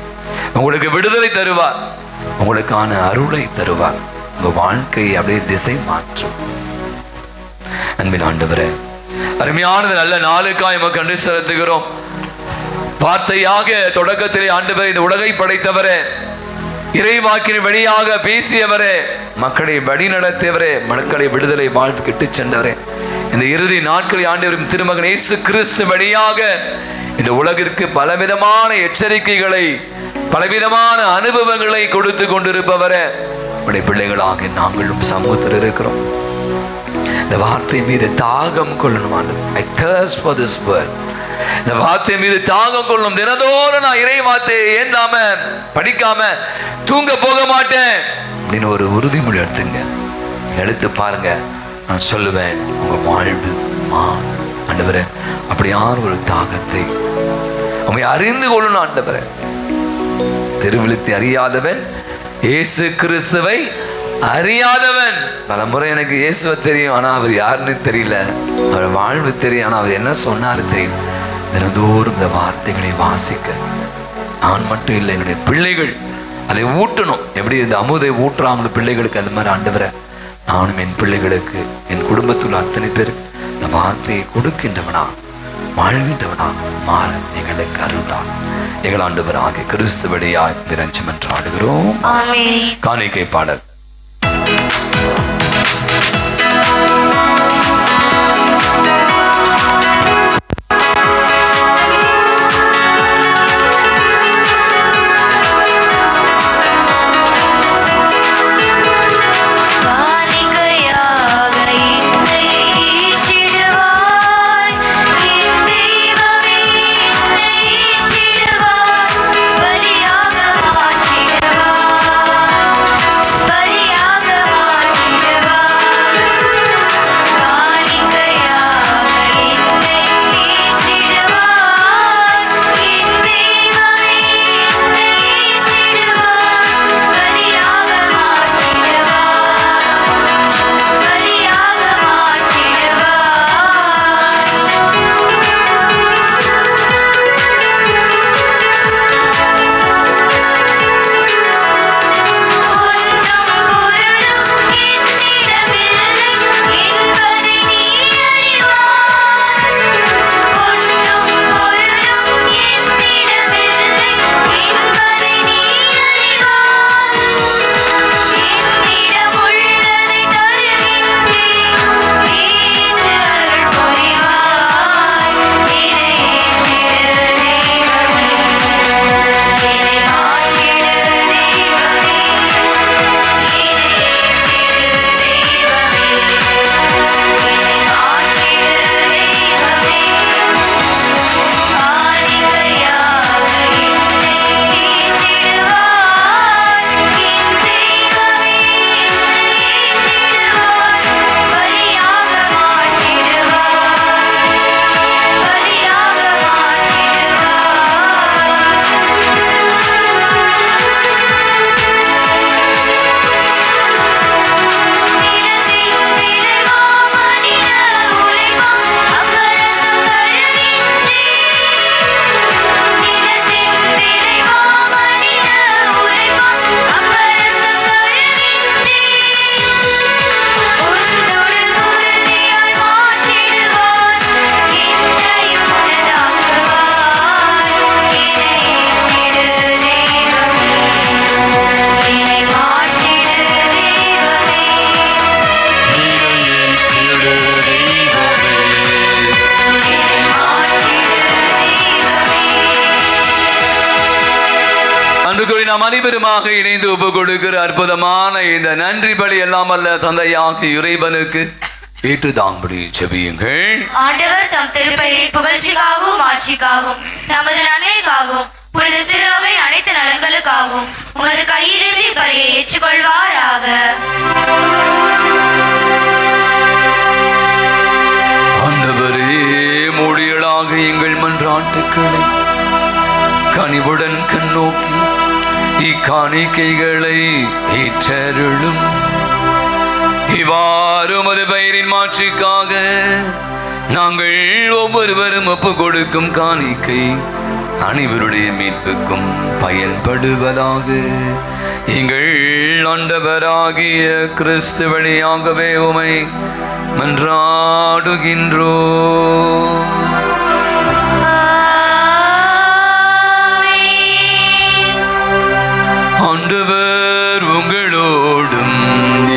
உங்களுக்கு விடுதலை தருவார், உங்களுக்கான அருளை தருவார், உங்க வாழ்க்கையை அப்படியே திசை மாற்றும். அன்பின் ஆண்டவரே, அருமையானது நல்ல நாளுக்காய் எமக்கு நன்றி செலுத்துகிறோம். வார்த்தையாக தொடக்கத்திலே ஆண்டவரே இந்த உலகை படைத்தவரே, இறைவாக்கின் வழியாக பேசியவரே, மக்களை வழி நடத்தியவரே, மக்களை விடுதலை வாழ்வு கிட்டு சென்றவரே, இந்த இறுதி நாட்களில் ஆண்டவரின் திருமகன் இயேசு கிறிஸ்து வழியாக இந்த உலகிற்கு பலவிதமான எச்சரிக்கைகளை பலவிதமான அனுபவங்களை கொடுத்து கொண்டிருப்பவரே, உடைய பிள்ளைகளாக நாங்களும் சமூகத்தில் இருக்கிறோம். இந்த வார்த்தை மீது தாகம் கொள்ளணும். I thirst for this word. இந்த வார்த்தை மீது தாகம் கொள்ளும். தினதோறும் நான் இறை வார்த்தையை ஏந்தாம படிக்காம தூங்க போக மாட்டேன் அப்படின்னு ஒரு உறுதிமொழி எடுத்துங்க. எடுத்து பாருங்க, நான் சொல்லுவேன் உங்க வாழ்வு ஆண்டவரே அப்படியான ஒரு தாகத்தை உண்மை அறிந்து கொள்ளணும். ஆண்டவரே, திருவிழுத்தி அறியாதவன் இயேசு கிறிஸ்துவை அறியாதவன். பல முறை எனக்கு இயேசுவை தெரியும், ஆனா அவர் யாருன்னு தெரியல, அவர் வாழ்வு தெரியும், ஆனா அவர் என்ன சொன்னாரு தெரியல. தினந்தோறும் இந்த வார்த்தைகளை வாசிக்க நான் மட்டும் இல்லை, என்னுடைய பிள்ளைகள் அதை ஊட்டணும். எப்படி இந்த அமுதை ஊட்டுறாங்க பிள்ளைகளுக்கு, அந்த மாதிரி ஆண்டவரை நானும் என் பிள்ளைகளுக்கு, என் குடும்பத்தில் அத்தனை பேருக்கு இந்த வார்த்தையை கொடுக்கின்றவனா வாழ்கின்றவனா மாற எங்களுக்கு அருள்தான். எங்கள் ஆண்டவர் ஆகிய கிறிஸ்து வழியாய் விரஞ்சம் என்று ஆடுகிறோம். காணிக்கை பாடல். நாம் அனைவருமாக இணைந்து ஒப்பு கொடுக்கிற அற்புதமான இந்த நன்றி பலி எல்லாம் அல்ல தந்தையாகிய இறைவனுக்கு ஏற்று தாங்கும்படி ஜெபியுங்கள். ஆண்டவர் தம் திருப்பெயரின் புகழ்ச்சிக்காகவும் ஆட்சிக்காகவும் நமது நன்மைக்காகவும் புனித திரு அவை அனைத்து நலன்களுக்காகவும் உமது கையிலிருந்து பலியை ஏற்றுக்கொள்வாராக. ஆண்டவரே, மூடியலாக எங்கள் மன்றாட்டுக்களை கனிவுடன் கண்ணோக்கி இக்காணிக்கைகளை ஏற்றருளும். இவ்வாறு உமது பெயரின் மாட்சிக்காக நாங்கள் ஒவ்வொருவரும் ஒப்பு கொடுக்கும் காணிக்கை அனைவருடைய மீட்புக்கும் பயன்படுவதாக. எங்கள் ஆண்டவராகிய கிறிஸ்து வழியாகவே உமை மன்றாடுகின்றோம். ஆண்டவர் உங்களோடும்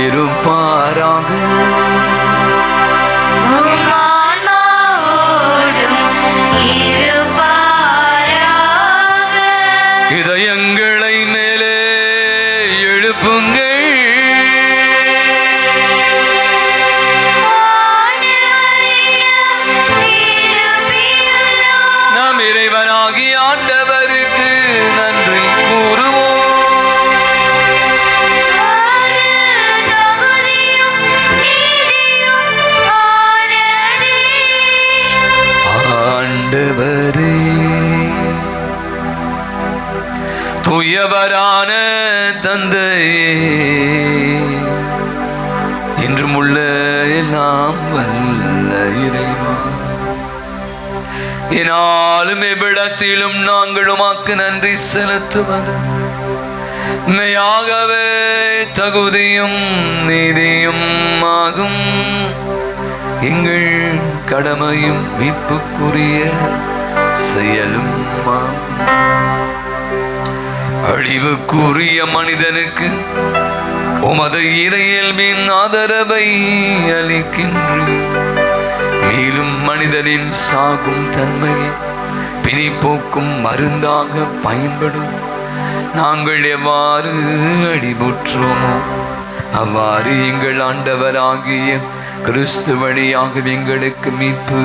இருப்பாராக. இதயங்களை மேலே எழுப்புங்கள். நாம் இறைவனாகி ஆண்டவருக்கு நன்றி கூறுவோம். ஆண்டவரே, தூயவரான தந்தையே, இன்றும் உள்ள எல்லாம் வல்ல இறைவா, என்னாலும் எவ்விடத்திலும் நாங்கள் உமக்கு நன்றி செலுத்துவது மெய்யாகவே தகுதியும் நீதியும் ஆகும். எங்கள் கடமையும் மீட்புக்குரிய செயலும் ஆகும். அழிவுக்குரிய மனிதனுக்கு உமது இறையியல்பின் ஆதரவை அளிக்கின்றேன். மேலும் மனிதனின் சாகும் தன்மையை பிணிப்போக்கும் மருந்தாக பயன்படும் நாங்கள் எவ்வாறு அடிபுற்றோமோ அவ்வாறு எங்கள் ஆண்டவராகிய கிறிஸ்து வழியாக எங்களுக்கு மீட்பு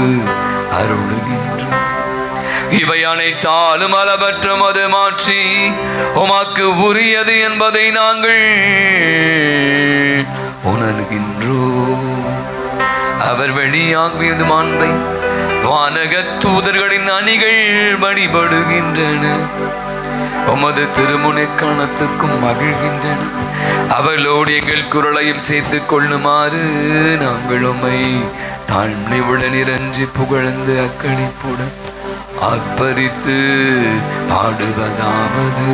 அருளுகின்றோம். இவை அனைத்தாலும் அளவற்ற மது மாற்றி உமக்கு உரியது என்பதை நாங்கள் உணர்கின்றோம். அவர் வழியாகியது மாண்பை வானக தூதர்களின் அணிகள் வழிபடுகின்றன. உமது திருமுனைக்காணத்துக்கும் மகிழ்கின்றன. அவளோடு எங்கள் குரலையும் சேர்த்து கொள்ளுமாறு நாங்கள் உம்மை தாழ்மையுடன் இறஞ்சி புகழ்ந்து அக்களிப்புடன் அப்பரித்து பாடுவதாவது.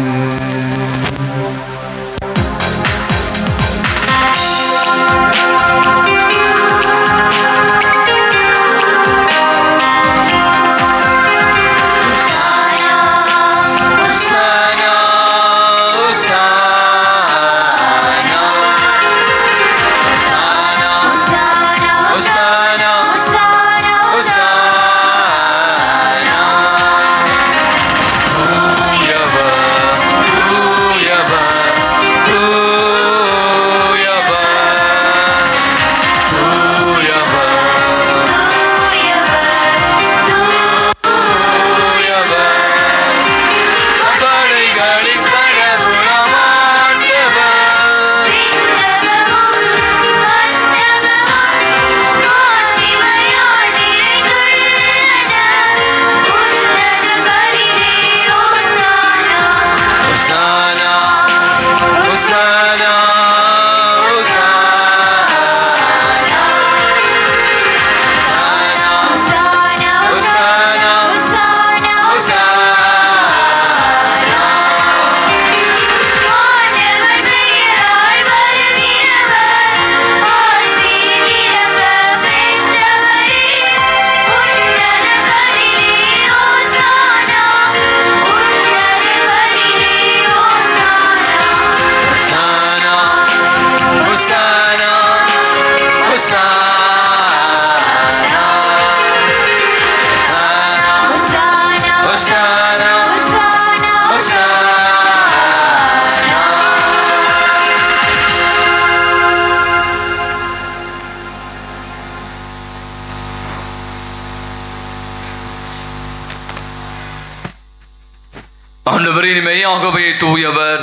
ஆண்டவரே, மெய்யாகவே தூயவர்,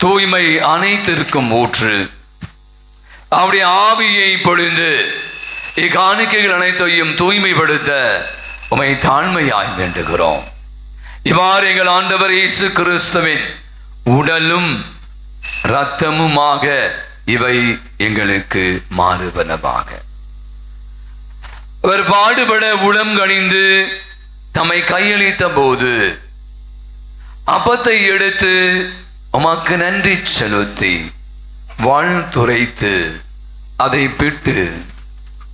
தூய்மை அனைத்திற்கும் ஊற்று. அவருடைய ஆவியை பொழிந்து இக்காணிக்கைகள் அனைத்தையும் தூய்மைப்படுத்த உம்மை தாழ்மையாய் வேண்டுகிறோம். இவ்வாறு எங்கள் ஆண்டவர் இயேசு கிறிஸ்துவின் உடலும் இரத்தமுமாக இவை எங்களுக்கு மாறுவனவாக. அவர் பாடுபட உளம் கனிந்து தம்மை கையளித்த போது அப்பத்தை எடுத்து உமக்கு நன்றி செலுத்தி வாழ்த்துரைத்து அதை பிட்டு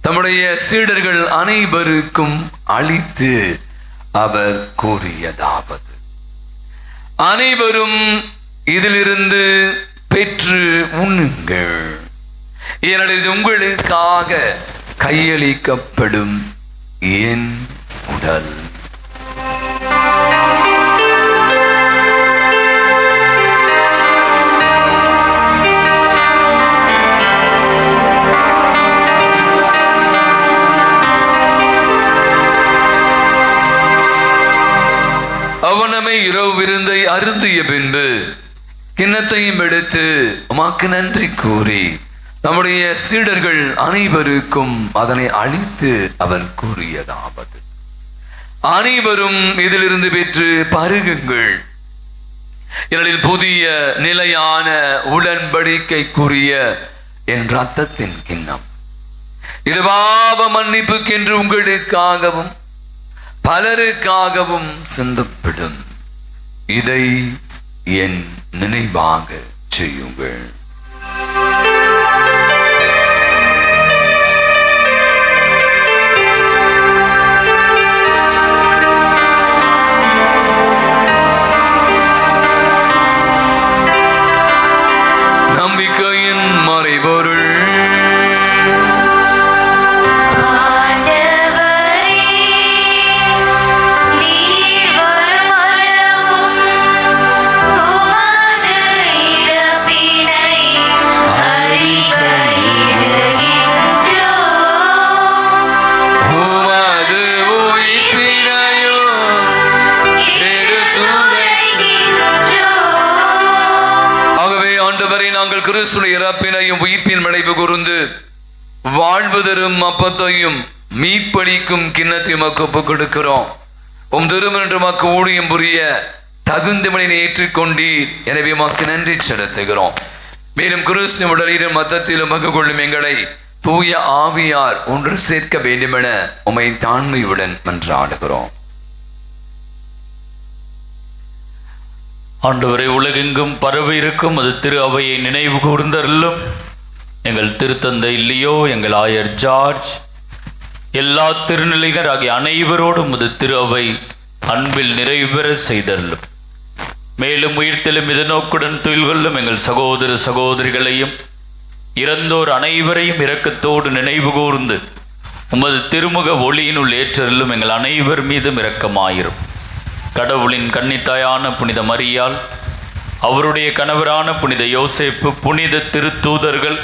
தம்முடைய சீடர்கள் அனைவருக்கும் அளித்து அவர் கூறியதாவது: அனைவரும் இதிலிருந்து பெற்று உண்ணுங்கள், ஏனெனில் இது உங்களுக்காக கையளிக்கப்படும் என் உடல். அவனமை இரவு விருந்தை அருந்திய பின்பு கிண்ணத்தையும் எடுத்து உமக்கு நன்றி கூறி நம்முடைய சீடர்கள் அனைவருக்கும் அதனை அளித்து அவர் கூறியதாவது: அனைவரும் இதிலிருந்து பெற்று பருகுங்கள், ஏனெனில் புதிய நிலையான உடன்படிக்கைக்குரிய என் இரத்தத்தின் கிண்ணம். இது பாவ மன்னிப்புக்கென்று உங்களுக்காகவும் பலருக்காகவும் சிந்தப்படும். இதை என் நினைவாக செய்யுங்கள். நம்பிக்கையின் மறைபொருள் கிறிஸ்துவின் இறப்பினையும் உயிர்ப்பின் நினைவு கூர்ந்து வாழ்வு தரும் அப்பத்தையும் மீட்பளிக்கும் கிண்ணத்தையும் ஒப்புக் கொடுக்கிறோம். உம் திருமணம் மக்கு ஊழியம் புரிய தகுந்தவனை ஏற்றுக்கொண்டீர், எனவே மக்கு நன்றி செலுத்துகிறோம். மேலும் கிறிஸ்து உடலிலும் மத்தத்திலும் பங்கு கொள்ளும் எங்களை தூய ஆவியார் ஒன்று சேர்க்க வேண்டுமென உம்மை தாழ்மையுடன் மன்றாடுகிறோம். ஆண்டவரை, உலகெங்கும் பரவி இருக்கும் அது திரு அவையை நினைவு கூர்ந்தருளும். எங்கள் திருத்தந்தை இல்லையோ, எங்கள் ஆயர் ஜார்ஜ், எல்லா திருநிலையினர் ஆகிய அனைவரோடும் அது திரு அவை அன்பில் நிறைவு பெற செய்தருளும். மேலும் உயிர்த்தெழும் இதநோக்குடன் துயில் கொள்ளும் எங்கள் சகோதர சகோதரிகளையும் இறந்தோர் அனைவரையும் இரக்கத்தோடு நினைவு கூர்ந்து உமது திருமுக ஒளியினுள் ஏற்றருளும். எங்கள் அனைவர் மீதும் இரக்கமாயிரும். கடவுளின் கன்னித்தாயான புனித மரியாள், அவருடைய கணவரான புனித யோசேப்பு, புனித திருத்தூதர்கள்,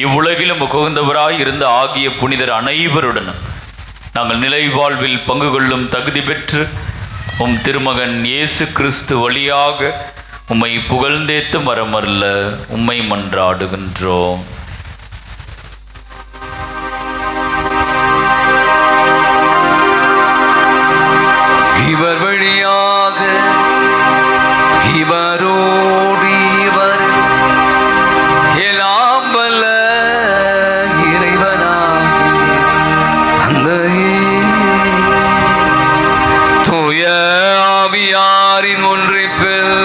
இவ்வுலகிலும் உகந்தவராய் இருந்த ஆகிய புனிதர் அனைவருடனும் நாங்கள் நிலை வாழ்வில் பங்கு கொள்ளும் தகுதி பெற்று உம் திருமகன் இயேசு கிறிஸ்து வழியாக உம்மை புகழ்ந்தேத்து மரமல்ல உம்மை மன்றாடுகின்றோம். இவர் வழியாக இவரோடு இவர் எல்லாம் வல்ல இறைவனாகிய தந்தையே, தூய ஆவியாரின் ஒன்றிப்பில்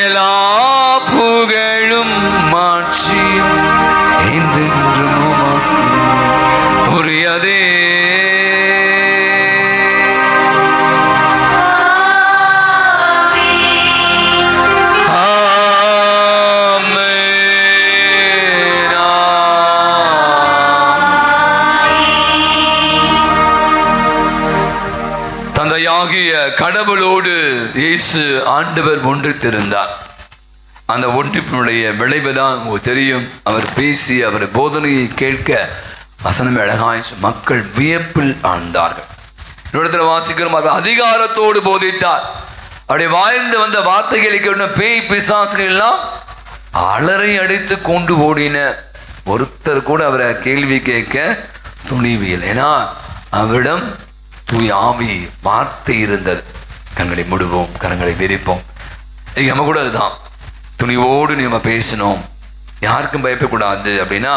எல்லா புகழும் மாட்சியும் என்றென்றும் உரியதே. தந்தையாகிய கடவுளோடு இயேசு ஆண்டவர் ஒன்றித்திருந்தார். அந்த ஒன்றிப்பினுடைய விளைவுதான் உங்களுக்கு தெரியும். அவர் பேசி அவர் போதனையை கேட்க வசனம் அழகாய் மக்கள் வியப்பில் ஆழ்ந்தார்கள். இடத்துல வாசிக்கிறோம், அவர் அதிகாரத்தோடு போதித்தார். அப்படி வாழ்ந்து வந்த வார்த்தைகளை கேட்ட பேய் பிசாசுகள் எல்லாம் அலறி அடித்து கொண்டு ஓடின. ஒருத்தர் கூட அவரை கேள்வி கேட்க துணிவியல். ஏன்னா அவரிடம் தூய ஆவி வார்த்தை இருந்தது. கண்களை மூடுவோம், கரங்களை விரிப்போம். நம்ம கூட அதுதான், துணிவோடு நம்ம பேசணும், யாருக்கும் பயப்படக்கூடாது. அப்படின்னா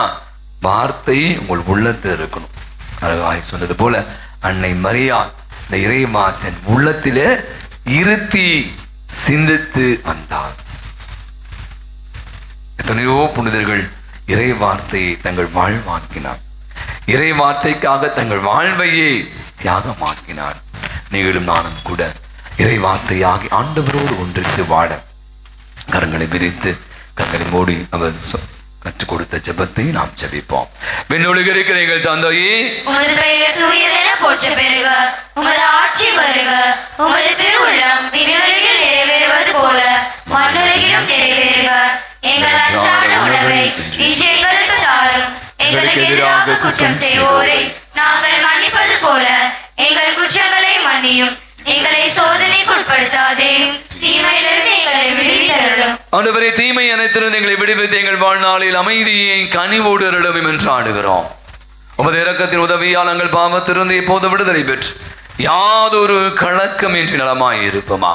வார்த்தை உங்கள் உள்ளத்தில் இருக்கணும். அழகாய் சொன்னது போல அன்னை மரியா இந்த இறைவா தன் உள்ளத்திலே இருத்தி சிந்தித்து வந்தார். எத்தனையோ புனிதர்கள் இறை வார்த்தையை தங்கள் வாழ்வாக்கினார், இறை வார்த்தைக்காக தங்கள் வாழ்வையே தியாகமாக்கினார். நீங்களும் நானும் கூட இறை வார்த்தையாகி ஆண்டவரோடு ஒன்றித்து வாழ கரங்களை விரித்து கண்களை மூடி அவர் கற்றுக் கொடுத்த ஜெபத்தை நாம் ஜெபிப்போம். விண்ணுலகில் இருக்கிற எங்கள் தந்தையே, உமது பெயர் தூயதென போற்ற பெறுக, உமது ஆட்சி வருக, உமது திருவுள்ளம் விண்ணுலகில் நிறைவேறுவது போல மண்ணுலகிலும் நிறைவேறுக. எங்கள் அன்றாட உணவை இன்று எங்களுக்கு தாரும். எங்களுக்கு எதிராக குற்றம் செய்வோரை நாங்கள் மன்னிப்பது போல எங்கள் குற்றங்களை மன்னியும். எங்களை சோதனைக்குட்படுத்தாதே, தீமையிலிருந்து எங்களை விடுவித்தருளும். ஆண்டவரே, தீமை அனைத்திலிருந்து எங்களை விடுவித்து எங்கள் வாழ்நாளில் அமைதியை கனிவோடு அருளும் என்று ஆடுகிறோம். உமது இரக்கத்தின் உதவியால் நாங்கள் பாவத்திலிருந்து இப்போது விடுதலை பெற்று யாதொரு கலக்கம் என்று நலமாய் இருப்போமா.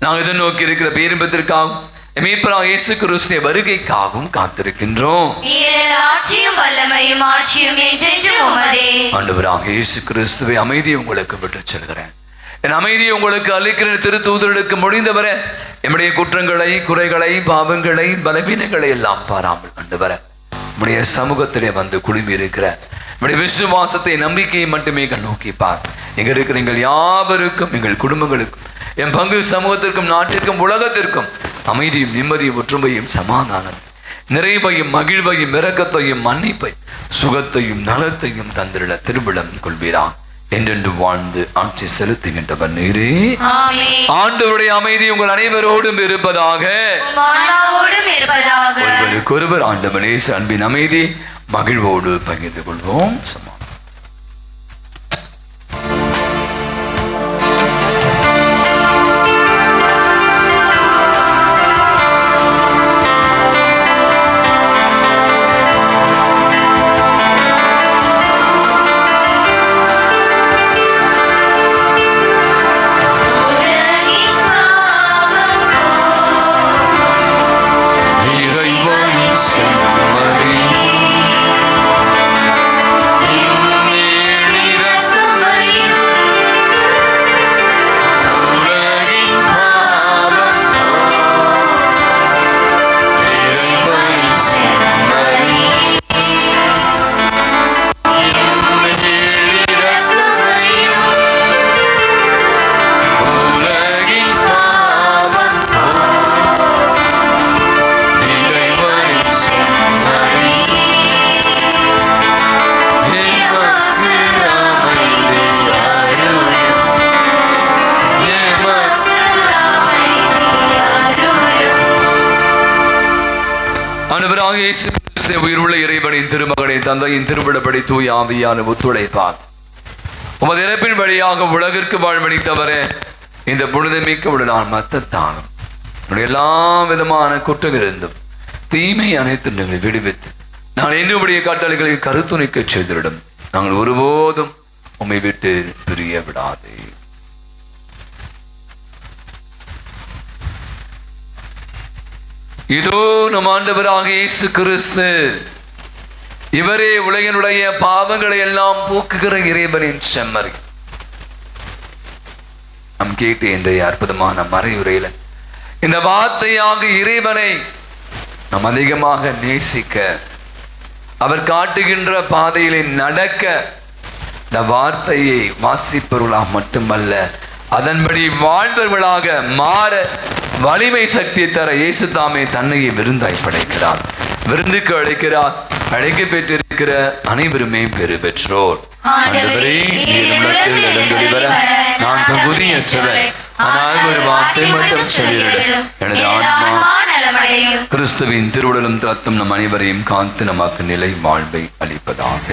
நாங்கள் எதிர்நோக்கி இருக்கிற பேரின்பத்திற்காகவும் மீட்பராகிய இயேசு கிறிஸ்துவின் வருகைக்காகவும் காத்திருக்கின்றோம். ஆட்சியும் வல்லமையும் ஆட்சியும் என்றென்றும் உமதே. ஆண்டவராகிய இயேசு கிறிஸ்துவை அமைதியை உங்களுக்கு விட்டு செல்கிறேன், என் அமைதியை உங்களுக்கு அளிக்கிற திருத்தூதர்களுக்கு முடிந்தவரை நம்முடைய குற்றங்களை, குறைகளை, பாவங்களை, பலவீனங்களை எல்லாம் பாராமல் ஆண்டவர நம்முடைய சமூகத்திலே வந்து குழுமி இருக்கிற நம்முடைய விசுவாசத்தை, நம்பிக்கையை மட்டுமே நோக்கி பார். எங்க இருக்கிற எங்கள் யாவருக்கும், எங்கள் குடும்பங்களுக்கும், என் பங்கு சமூகத்திற்கும், நாட்டிற்கும், உலகத்திற்கும் அமைதியும் நிம்மதியும் ஒற்றுமையும் சமாதானம் நிறைவையும் மகிழ்வையும் இரக்கத்தையும் மன்னிப்பை சுகத்தையும் நலத்தையும் தந்திட திருவிழம் கொள்வீரா. என்றென்று வாழ்ந்து ஆட்சி செலுத்துகின்றவர் நீரே. ஆண்டவருடைய அமைதி உங்கள் அனைவரோடும் இருப்பதாக. ஒருவருக்கொருவர் ஆண்டவர் இயேசு அன்பின் அமைதி மகிழ்வோடு பகிர்ந்து கொள்வோம். உயிருள்ள இறைவனின் திருமகனை தந்தையின் திருவிடப்படி தூய ஆவியான ஒத்துழைப்பார். உமது இறப்பின் வழியாக உலகிற்கு வாழ்வழித்தவரே, இந்த புனிதமிக்க உடலால் மத்தத்தானும் எல்லா விதமான குற்றமிருந்தும் தீமை அனைத்து நீங்கள் விடுவித்து நான் என்னுடைய கட்டளைகளை கருத்துணிக்க செய்திடும். நாங்கள் ஒருபோதும் உம்மை விட்டு பிரிய விடாதே. இதோ நம் ஆண்டவராகிய இயேசு கிறிஸ்து, இவரே உலகினுடைய பாவங்களை எல்லாம் போக்குகிற இறைவனின் செம்மறி. நாம் கேட்டு இன்றைய அற்புதமான மறையுரையில இந்த வார்த்தையாக இறைவனை நாம் அதிகமாக நேசிக்க, அவர் காட்டுகின்ற பாதையிலே நடக்க, இந்த வார்த்தையை வாசிப்பவர்களாக மட்டுமல்ல அதன்படி வாழ்பவர்களாக மாற வலிமை சக்தியை தர இயேசு தாமே தன்னையை விருந்தாய் படைக்கிறார். விருந்துக்கு அழைக்கிறார். அழைக்க பெற்றிருக்கிற அனைவருமே பெரு பெற்றோர். ஆண்டவரே, நீர் உள்ளத்தில் எழுந்தருளி வர நான் தகுதியற்றவர், ஆனால் ஒரு வார்த்தை மட்டும் சொல்லிவிடும், எனது ஆன்மா கிறிஸ்துவின் திருவுடலும் ரத்தம் நம் அனைவரையும் காத்து நமக்கு நிலை வாழ்வை அளிப்பதாக.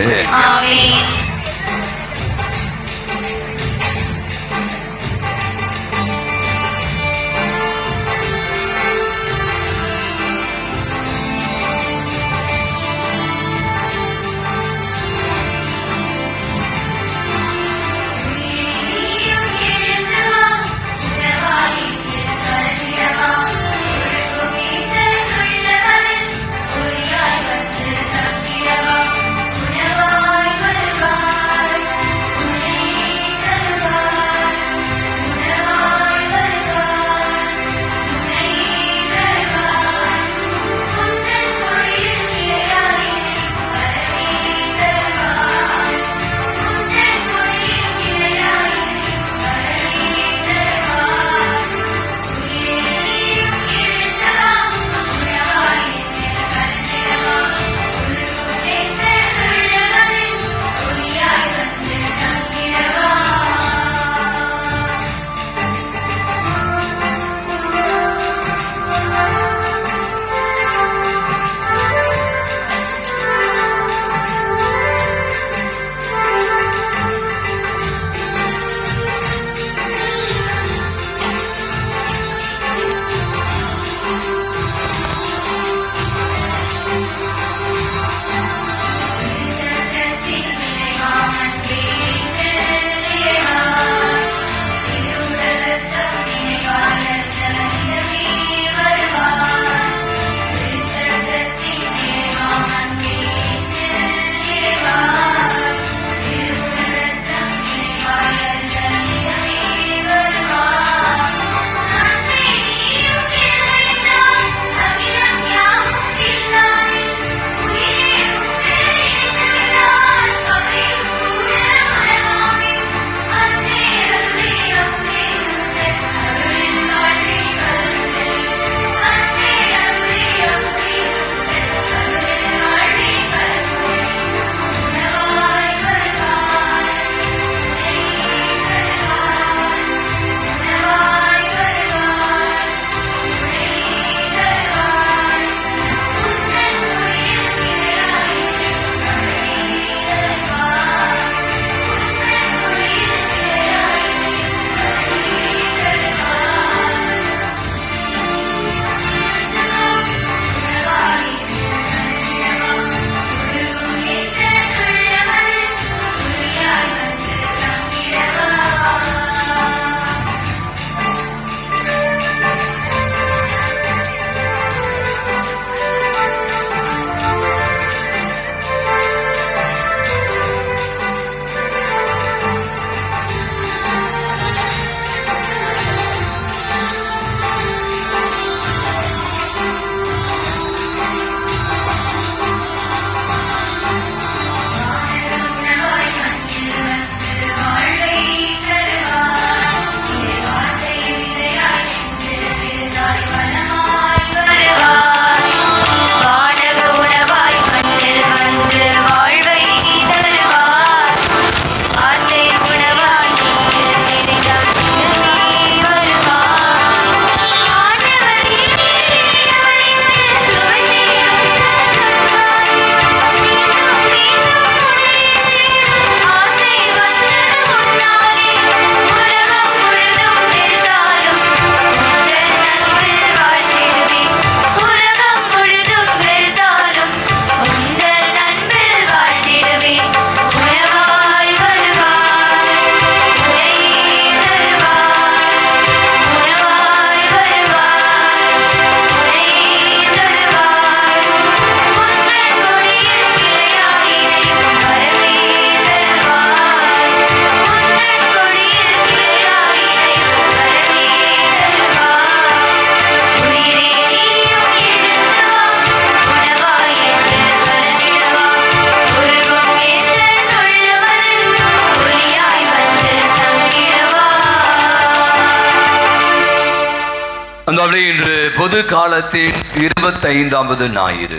அந்த இன்று பொது காலத்தின் 25வது ஞாயிறு.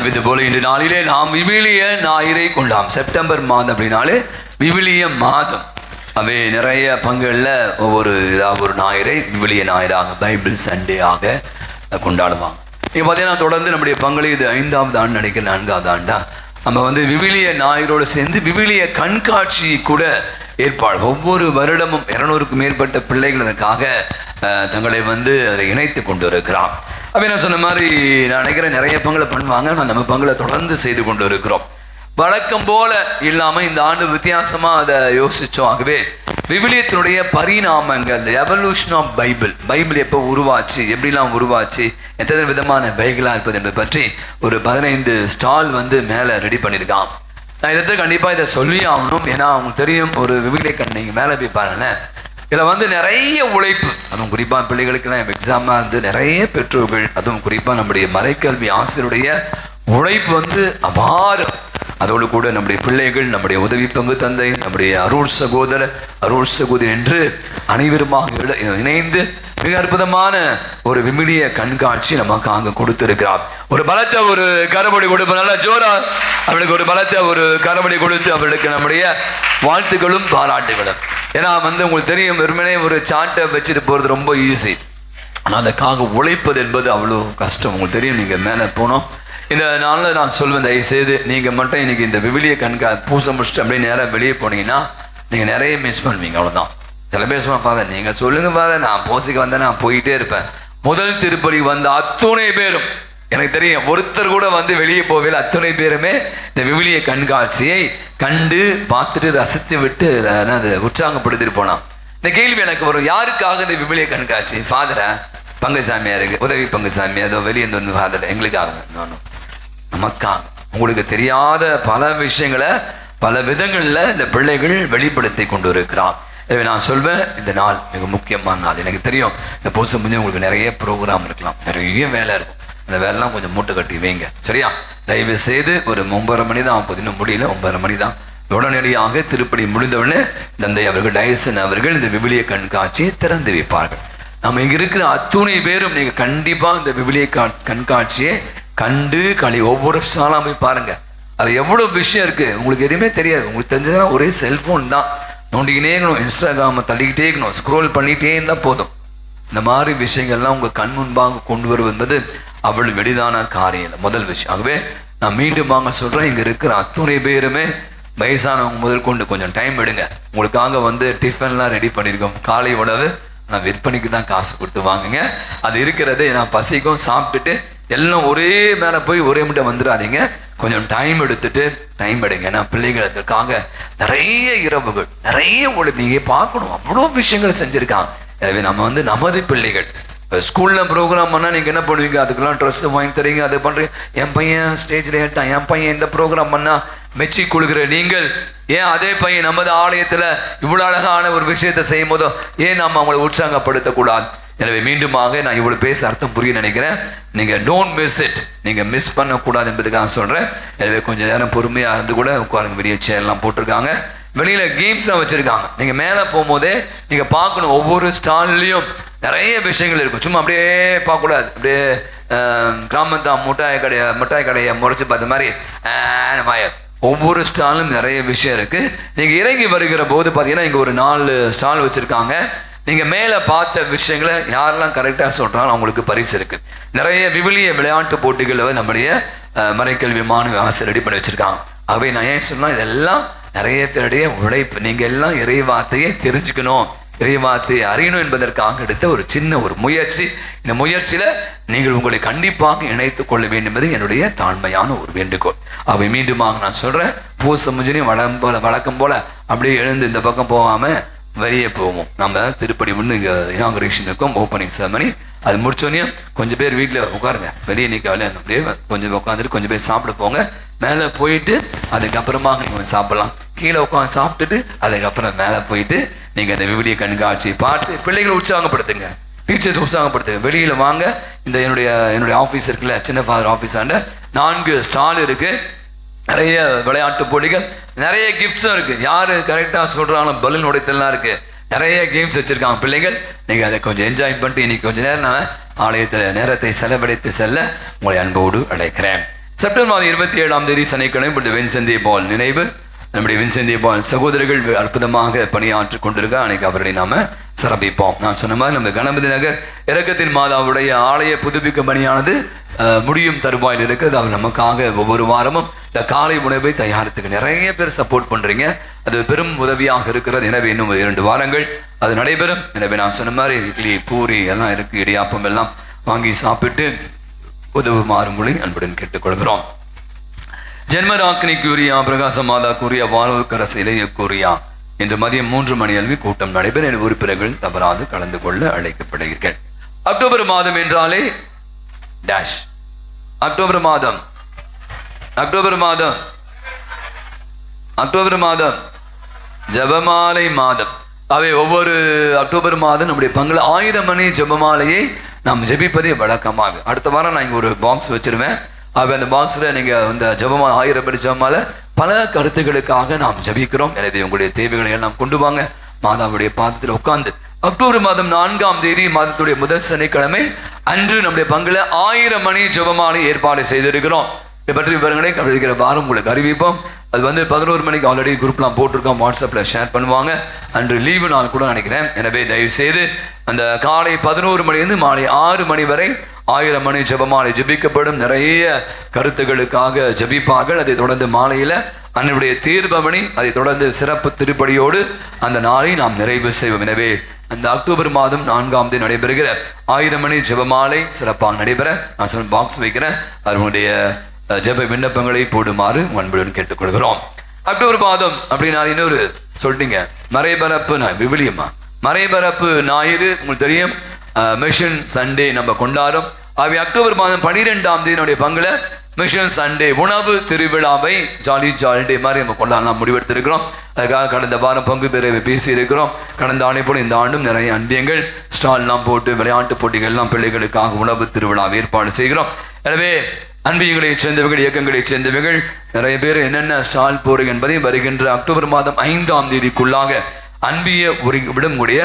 இது போல இன்று நாளிலே நாம் விவிலிய ஞாயிறை கொண்டாம். செப்டம்பர் மாதம் அப்படின்னாலே விவிலிய மாதம். அவை நிறைய பங்குகளில் ஒவ்வொரு ஒரு ஞாயிறை விவிலிய ஞாயிறாக, பைபிள் சண்டே ஆக கொண்டாடுவாங்க. இப்போ பார்த்தீங்கன்னா தொடர்ந்து நம்முடைய பங்குல இது 5வது ஆண்டு நினைக்கிற 4வது ஆண்டா நம்ம விவிலிய ஞாயிறோடு சேர்ந்து விவிலிய கண்காட்சி கூட ஏற்பாடு. ஒவ்வொரு வருடமும் 200க்கும் மேற்பட்ட பிள்ளைகள் அதற்காக தங்களை அதை இணைத்து கொண்டு இருக்கிறான். அப்போ நான் சொன்ன மாதிரி நான் நினைக்கிறேன் நிறைய பங்குல பண்ணுவாங்க. நான் நம்ம பங்குல தொடர்ந்து செய்து கொண்டு இருக்கிறோம். வழக்கம் போல இல்லாமல் இந்த ஆண்டு வித்தியாசமாக அதை யோசித்தோம். ஆகவே விவிலியத்தினுடைய பரிணாமங்கள், எவல்யூஷன் ஆஃப் பைபிள் எப்போ உருவாச்சு, எப்படிலாம் உருவாச்சு, எத்தனை விதமான பைபிளாக இருப்பது என்பதை பற்றி ஒரு 15 ஸ்டால் மேலே ரெடி பண்ணியிருக்கான். நான் இதை கண்டிப்பாக இதை சொல்லி ஆகணும். ஏன்னா அவங்களுக்கு தெரியும், ஒரு விவிலிய நீங்கள் மேலே போய் பாருங்களேன், இதில் நிறைய உழைப்பு. அதுவும் குறிப்பாக பிள்ளைகளுக்கெல்லாம் எக்ஸாமாக நிறைய பெற்றோர்கள், அதுவும் குறிப்பாக நம்முடைய மறைக்கல்வி ஆசிரியருடைய உழைப்பு அபாரம். அதோடு கூட நம்முடைய பிள்ளைகள், நம்முடைய உதவி பங்கு தந்தை, நம்முடைய அருள் சகோதரி என்று அனைவருமாக இணைந்து மிக அற்புதமான ஒரு விவிலிய கண்காட்சி நமக்காக கொடுத்திருக்கிறார். ஒரு பலத்தை ஒரு கரபடி கொடுப்போம். நல்லா ஜோரா அவளுக்கு ஒரு பலத்தை ஒரு கரபடி கொடுத்து அவளுக்கு நம்முடைய வாழ்த்துக்களும் பாராட்டுகளும். ஏன்னா உங்களுக்கு தெரியும், வெறுமனே ஒரு சார்ட்டை வச்சுட்டு போகிறது ரொம்ப ஈஸி. ஆனால் அதுக்காக உழைப்பது என்பது அவ்வளோ கஷ்டம். உங்களுக்கு தெரியும், நீங்கள் மேலே போனோம். இந்த நாளில் நான் சொல்வேன், தயவுசெய்து நீங்கள் மட்டும் இன்னைக்கு இந்த விவிலிய பூசை முடிச்சுட்டு அப்படியே நேராக வெளியே போனீங்கன்னா நீங்கள் நிறைய மிஸ் பண்ணுவீங்க. அவ்வளோதான். சில பேர் சொல்லுவாங்க, ஃபாதர் நீங்கள் சொல்லுங்கள் ஃபாதர், நான் பூசைக்கு வந்தேன், நான் போயிட்டே இருப்பேன். முதல் திருப்பலி வந்த அத்துணை பேரும், எனக்கு தெரியும் ஒருத்தர் கூட வெளியே போகல, அத்துணை பேருமே இந்த விவிலிய கண்காட்சியை கண்டு பார்த்துட்டு ரசித்து விட்டு அதை உற்சாகப்படுத்திட்டு போனான். இந்த கேள்வி எனக்கு வரும், யாருக்காக இந்த விவிலிய கண்காட்சி? ஃபாதரா, பங்குசாமியாருக்கு, உதவி பங்குசாமி, அதோ வெளியே வந்து ஃபாதர் எங்களுக்காக? நானும் நமக்காக. உங்களுக்கு தெரியாத பல விஷயங்களை பல விதங்களில் இந்த பிள்ளைகள் வெளிப்படுத்தி கொண்டு இருக்கிறான். எனவே நான் சொல்வேன், இந்த நாள் மிக முக்கியமான நாள். எனக்கு தெரியும், இந்த பூசை முடிஞ்சு உங்களுக்கு நிறைய ப்ரோக்ராம் இருக்கலாம், நிறைய வேலை இருக்கும். அந்த வேலைலாம் கொஞ்சம் மூட்டை கட்டி வைங்க, சரியா? தயவு செய்து ஒரு 9:30 மணி தான், இன்னும் முடியல, 9:30 மணி தான். உடனடியாக திருப்படி முடிந்தவுடனே தந்தை அவர்கள், டைசன் அவர்கள் இந்த விவிலிய கண்காட்சியை திறந்து வைப்பார்கள். நம்ம இங்கே இருக்கிற அத்துணை பேரும் நீங்கள் கண்டிப்பாக இந்த விவிலிய கண்காட்சியை கண்டு ஒவ்வொரு ஸ்டாலாக போய் பாருங்க. அது எவ்வளோ விஷயம் இருக்கு, உங்களுக்கு எதுவுமே தெரியாது. உங்களுக்கு தெரிஞ்சதுன்னா ஒரே செல்ஃபோன் தான், நோண்டிக்கிட்டே இருக்கணும், இன்ஸ்டாகிராமை தள்ளிக்கிட்டே இருக்கணும், ஸ்க்ரோல் பண்ணிகிட்டே இருந்தால் போதும். இந்த மாதிரி விஷயங்கள்லாம் உங்கள் கண் முன்பாக கொண்டு வருவது என்பது அவ்வளவு எளிதான காரியம் இல்லை. முதல் விஷயம். ஆகவே நான் மீண்டும் சொல்கிறேன், இங்கே இருக்கிற அத்துணை பேருமே வயசானவங்க முதல் கொண்டு கொஞ்சம் டைம் எடுங்க. உங்களுக்காக டிஃபன்லாம் ரெடி பண்ணியிருக்கோம். காலை உணவு நான் விற்பனைக்கு தான் காசு கொடுத்து வாங்குங்க. அது இருக்கிறது நான் பசிக்கும், சாப்பிட்டுட்டு எல்லாம் ஒரே மேலே போய் ஒரே முட்டை வந்துடாதீங்க. கொஞ்சம் டைம் எடுங்க. ஏன்னா பிள்ளைகள் அதற்காக நிறைய இரவுகள், நிறைய உழைப்பு நீங்கள் பார்க்கணும், அவ்வளோ விஷயங்கள் செஞ்சுருக்காங்க. எனவே நம்ம நமது பிள்ளைகள் ஸ்கூலில் ப்ரோக்ராம் பண்ணால் நீங்கள் என்ன பண்ணுவீங்க? அதுக்கெல்லாம் ட்ரெஸ்ஸு வாங்கி தரீங்க, அது பண்ணுறீங்க. என் பையன் ஸ்டேஜில் ஏட்டான், என் பையன் இந்த ப்ரோக்ராம் பண்ணால் மெச்சி கொள்கிற நீங்கள் ஏன் அதே பையன் நமது ஆலயத்தில் இவ்வளோ அழகான ஒரு விஷயத்தை செய்யும் போதோ ஏன் நாம் அவங்களை உற்சாகப்படுத்தக்கூடாது? எனவே மீண்டுமாக நான் இவ்வளோ பேச அர்த்தம் புரிய நினைக்கிறேன். நீங்கள் டோன்ட் மிஸ் இட், நீங்கள் மிஸ் பண்ணக்கூடாது என்பதுக்காக சொல்கிறேன். எனவே கொஞ்சம் நேரம் பொறுமையாக இருந்து கூட உட்காருங்க. வெளியே சேர்லாம் போட்டிருக்காங்க, வெளியில் கேம்ஸ்லாம் வச்சுருக்காங்க. நீங்கள் மேலே போகும்போதே நீங்கள் பார்க்கணும், ஒவ்வொரு ஸ்டால்லையும் நிறைய விஷயங்கள் இருக்கும். சும்மா அப்படியே பார்க்கக்கூடாது. அப்படியே கிராமத்தா மிட்டாய் கடையை முறைச்சி பார்த்த மாதிரி ஒவ்வொரு ஸ்டாலும் நிறைய விஷயம் இருக்குது. நீங்கள் இறங்கி வருகிற போது பார்த்தீங்கன்னா இங்கே ஒரு 4 ஸ்டால் வச்சுருக்காங்க. நீங்கள் மேலே பார்த்த விஷயங்களை யாரெல்லாம் கரெக்டாக சொல்கிறாலும் அவங்களுக்கு பரிசு இருக்குது. நிறைய விவிலிய விளையாட்டு போட்டிகளில் நம்முடைய மறைக்கல்வி மாணவ ஆசிரியர் ரெடி பண்ணி வச்சுருக்காங்க. ஆகவே நான் ஏன் சொன்னால், இதெல்லாம் நிறைய பேருடைய உழைப்பு. நீங்கள் எல்லாம் இறை வார்த்தையை தெரிஞ்சுக்கணும், இறை வார்த்தையை அறியணும் என்பதற்காக எடுத்த ஒரு சின்ன ஒரு முயற்சி. இந்த முயற்சியில் நீங்கள் உங்களை கண்டிப்பாக இணைத்துக் கொள்ள வேண்டும் என்பது என்னுடைய தாழ்மையான ஒரு வேண்டுகோள். அவை மீண்டுமாக நான் சொல்கிறேன், பூசை முஜனையும் வழக்கம் போல் அப்படியே எழுந்து இந்த பக்கம் போகாமல் வெளியே போவோம். நம்ம திருப்படி முன்னு இங்கே இனாகுரேஷன் இருக்கும், ஓப்பனிங் செரமனி. அது முடிச்சோடனே கொஞ்சம் பேர் வீட்டில் உட்காருங்க, வெளியே நிற்கவில்லை, அப்படியே கொஞ்சம் உட்காந்துட்டு கொஞ்சம் பேர் சாப்பிட போங்க. மேலே போயிட்டு அதுக்கப்புறமாக நீங்கள் சாப்பிடலாம். கீழே உட்காந்து சாப்பிட்டுட்டு அதுக்கப்புறம் மேலே போயிட்டு நீங்கள் அந்த விவிலிய கண்காட்சியை பார்த்து பிள்ளைகளை உற்சாகப்படுத்துங்க, டீச்சர்ஸ் உற்சாகப்படுத்துங்க. வெளியில் வாங்க. இந்த என்னுடைய ஆஃபீஸ் இருக்குல்ல, சின்ன ஃபாதர் ஆஃபீஸாண்ட 4 ஸ்டால் இருக்குது. நிறைய விளையாட்டு போட்டிகள், நிறைய கிஃப்ட்ஸும் இருக்குது. யார் கரெக்டாக சொல்கிறாங்களோ பலூன் உடைத்தல்லாம் இருக்குது. நிறைய கேம்ஸ் வச்சுருக்காங்க பிள்ளைகள். நீங்கள் அதை கொஞ்சம் என்ஜாய் பண்ணிட்டு இன்றைக்கி கொஞ்சம் நேரம் ஆலயத்தில் நேரத்தை செலவழித்து செல்ல உங்களை அன்போடு அழைக்கிறேன். செப்டம்பர் மாதம் 27ஆம் தேதி சனிக்கிழமை வின்சென்டி பால் நினைவு. நம்முடைய வின்சென்டி பால் சகோதரர்கள் அற்புதமாக பணியாற்றி கொண்டிருக்க அன்னைக்கு அவர்களை நாம சிறப்பிப்போம். நான் சொன்ன மாதிரி நம்ம கணபதி நகர் இரக்கத்தின் மாதாவுடைய ஆலய புதுப்பிக்கும் பணியானது முடியும் தருவாயில் இருக்குது. அவர் நமக்காக ஒவ்வொரு வாரமும் இந்த காலை உணவை தயாரித்துக்கு நிறைய பேர் சப்போர்ட் பண்றீங்க. அது பெரும் உதவியாக இருக்கிறது. எனவே இன்னும் 2 வாரங்கள் அது நடைபெறும். எனவே நான் சொன்ன மாதிரி இட்லி பூரி எல்லாம் இருக்கு, இடியாப்பம் எல்லாம் வாங்கி சாப்பிட்டு உதவுமாறும்படி அன்புடன் கேட்டுக்கொள்கிறோம். ஜென்மராக்கினி கூறியா, பிரகாச மாதா கூறியா, வாழ்வுக்கரசு இளைய கூறியா இன்று மதியம் 3 மணி அளவில் கூட்டம் நடைபெறும். உறுப்பினர்கள் தவறாது கலந்து கொள்ள அழைக்கப்படுகிறீர்கள். அக்டோபர் மாதம் என்றாலே டேஷ் அக்டோபர் மாதம் ஜபமாலை மாதம். அவை ஒவ்வொரு அக்டோபர் மாதம் நம்முடைய பங்குல 1000 மணி ஜபமாலையை நாம் ஜபிப்பதே வழக்கமாக. அடுத்த வாரம் நான் இங்கே ஒரு பாக்ஸ் வச்சிருவேன். அந்த பாக்ஸில் நீங்கள் இந்த ஜபமாலை 1000 மணி ஜபமாலை பல கருத்துக்களுக்காக நாம் ஜபிக்கிறோம். எனவே உங்களுடைய தேவைகளை எல்லாம் கொண்டு வாங்க. மாதாவுடைய பாதத்தில் உட்கார்ந்து அக்டோபர் மாதம் 4ஆம் தேதி மாதத்துடைய முதல் சனிக்கிழமை அன்று நம்முடைய பங்குல 1000 மணி ஜபமாலை ஏற்பாடு செய்திருக்கிறோம். இதை பற்றி விவரங்களை இருக்கிற வாரம் உங்களுக்கு அறிவிப்போம். அது 11 மணிக்கு ஆல்ரெடி குரூப்லாம் போட்டிருக்கோம், வாட்ஸ்அப்பில் ஷேர் பண்ணுவாங்க. அன்று லீவு நாள் கூட நினைக்கிறேன். எனவே தயவு செய்து அந்த காலை 11 மணிலிருந்து மாலை 6 மணி வரை 1000 மணி ஜபமாலை ஜபிக்கப்படும். நிறைய கருத்துக்களுக்காக ஜபிப்பார்கள். அதை தொடர்ந்து மாலையில் அன்னுடைய தீர்ப்பமணி, அதை தொடர்ந்து சிறப்பு திருப்படியோடு அந்த நாளை நாம் நிறைவு செய்வோம். எனவே அந்த அக்டோபர் மாதம் 4ஆம் தேதி நடைபெறுகிற 1000 மணி ஜபமாலை சிறப்பாக நடைபெற நான் சொன்ன பாக்ஸ் வைக்கிறேன். அதனுடைய ஜப விண்ணப்பங்களை போடுமாறு அன்புடன் கேட்டுக்கொள்கிறோம். அக்டோபர் மாதம் அப்படின்னா இன்னொரு சொல்லிட்டீங்க, மறைபரப்பு விவிலியமா மறைபரப்பு ஞாயிறு உங்களுக்கு தெரியும். மிஷன் சண்டே நம்ம கொண்டாடும். அவை அக்டோபர் மாதம் 12ஆம் தேதி பங்குல மிஷன் சண்டே உணவு திருவிழாவை ஜாலி டே மாதிரி நம்ம கொண்டாடலாம் முடிவெடுத்திருக்கிறோம். அதுக்காக கடந்த வாரம் பங்கு பெற பேசி இருக்கிறோம். கடந்த ஆண்டை போல இந்த ஆண்டும் நிறைய அன்பியங்கள் ஸ்டால்லாம் போட்டு விளையாட்டு போட்டிகள்லாம் பிள்ளைகளுக்காக உணவு திருவிழாவை ஏற்பாடு செய்கிறோம். எனவே அன்பியங்களை சேர்ந்தவர்கள், இயக்கங்களை சேர்ந்தவர்கள் நிறைய பேர் என்னென்ன ஸ்டால் போறீங்க என்பதை வருகின்ற அக்டோபர் மாதம் 5ஆம் தேதிக்குள்ளாக அன்பிய விடக்கூடிய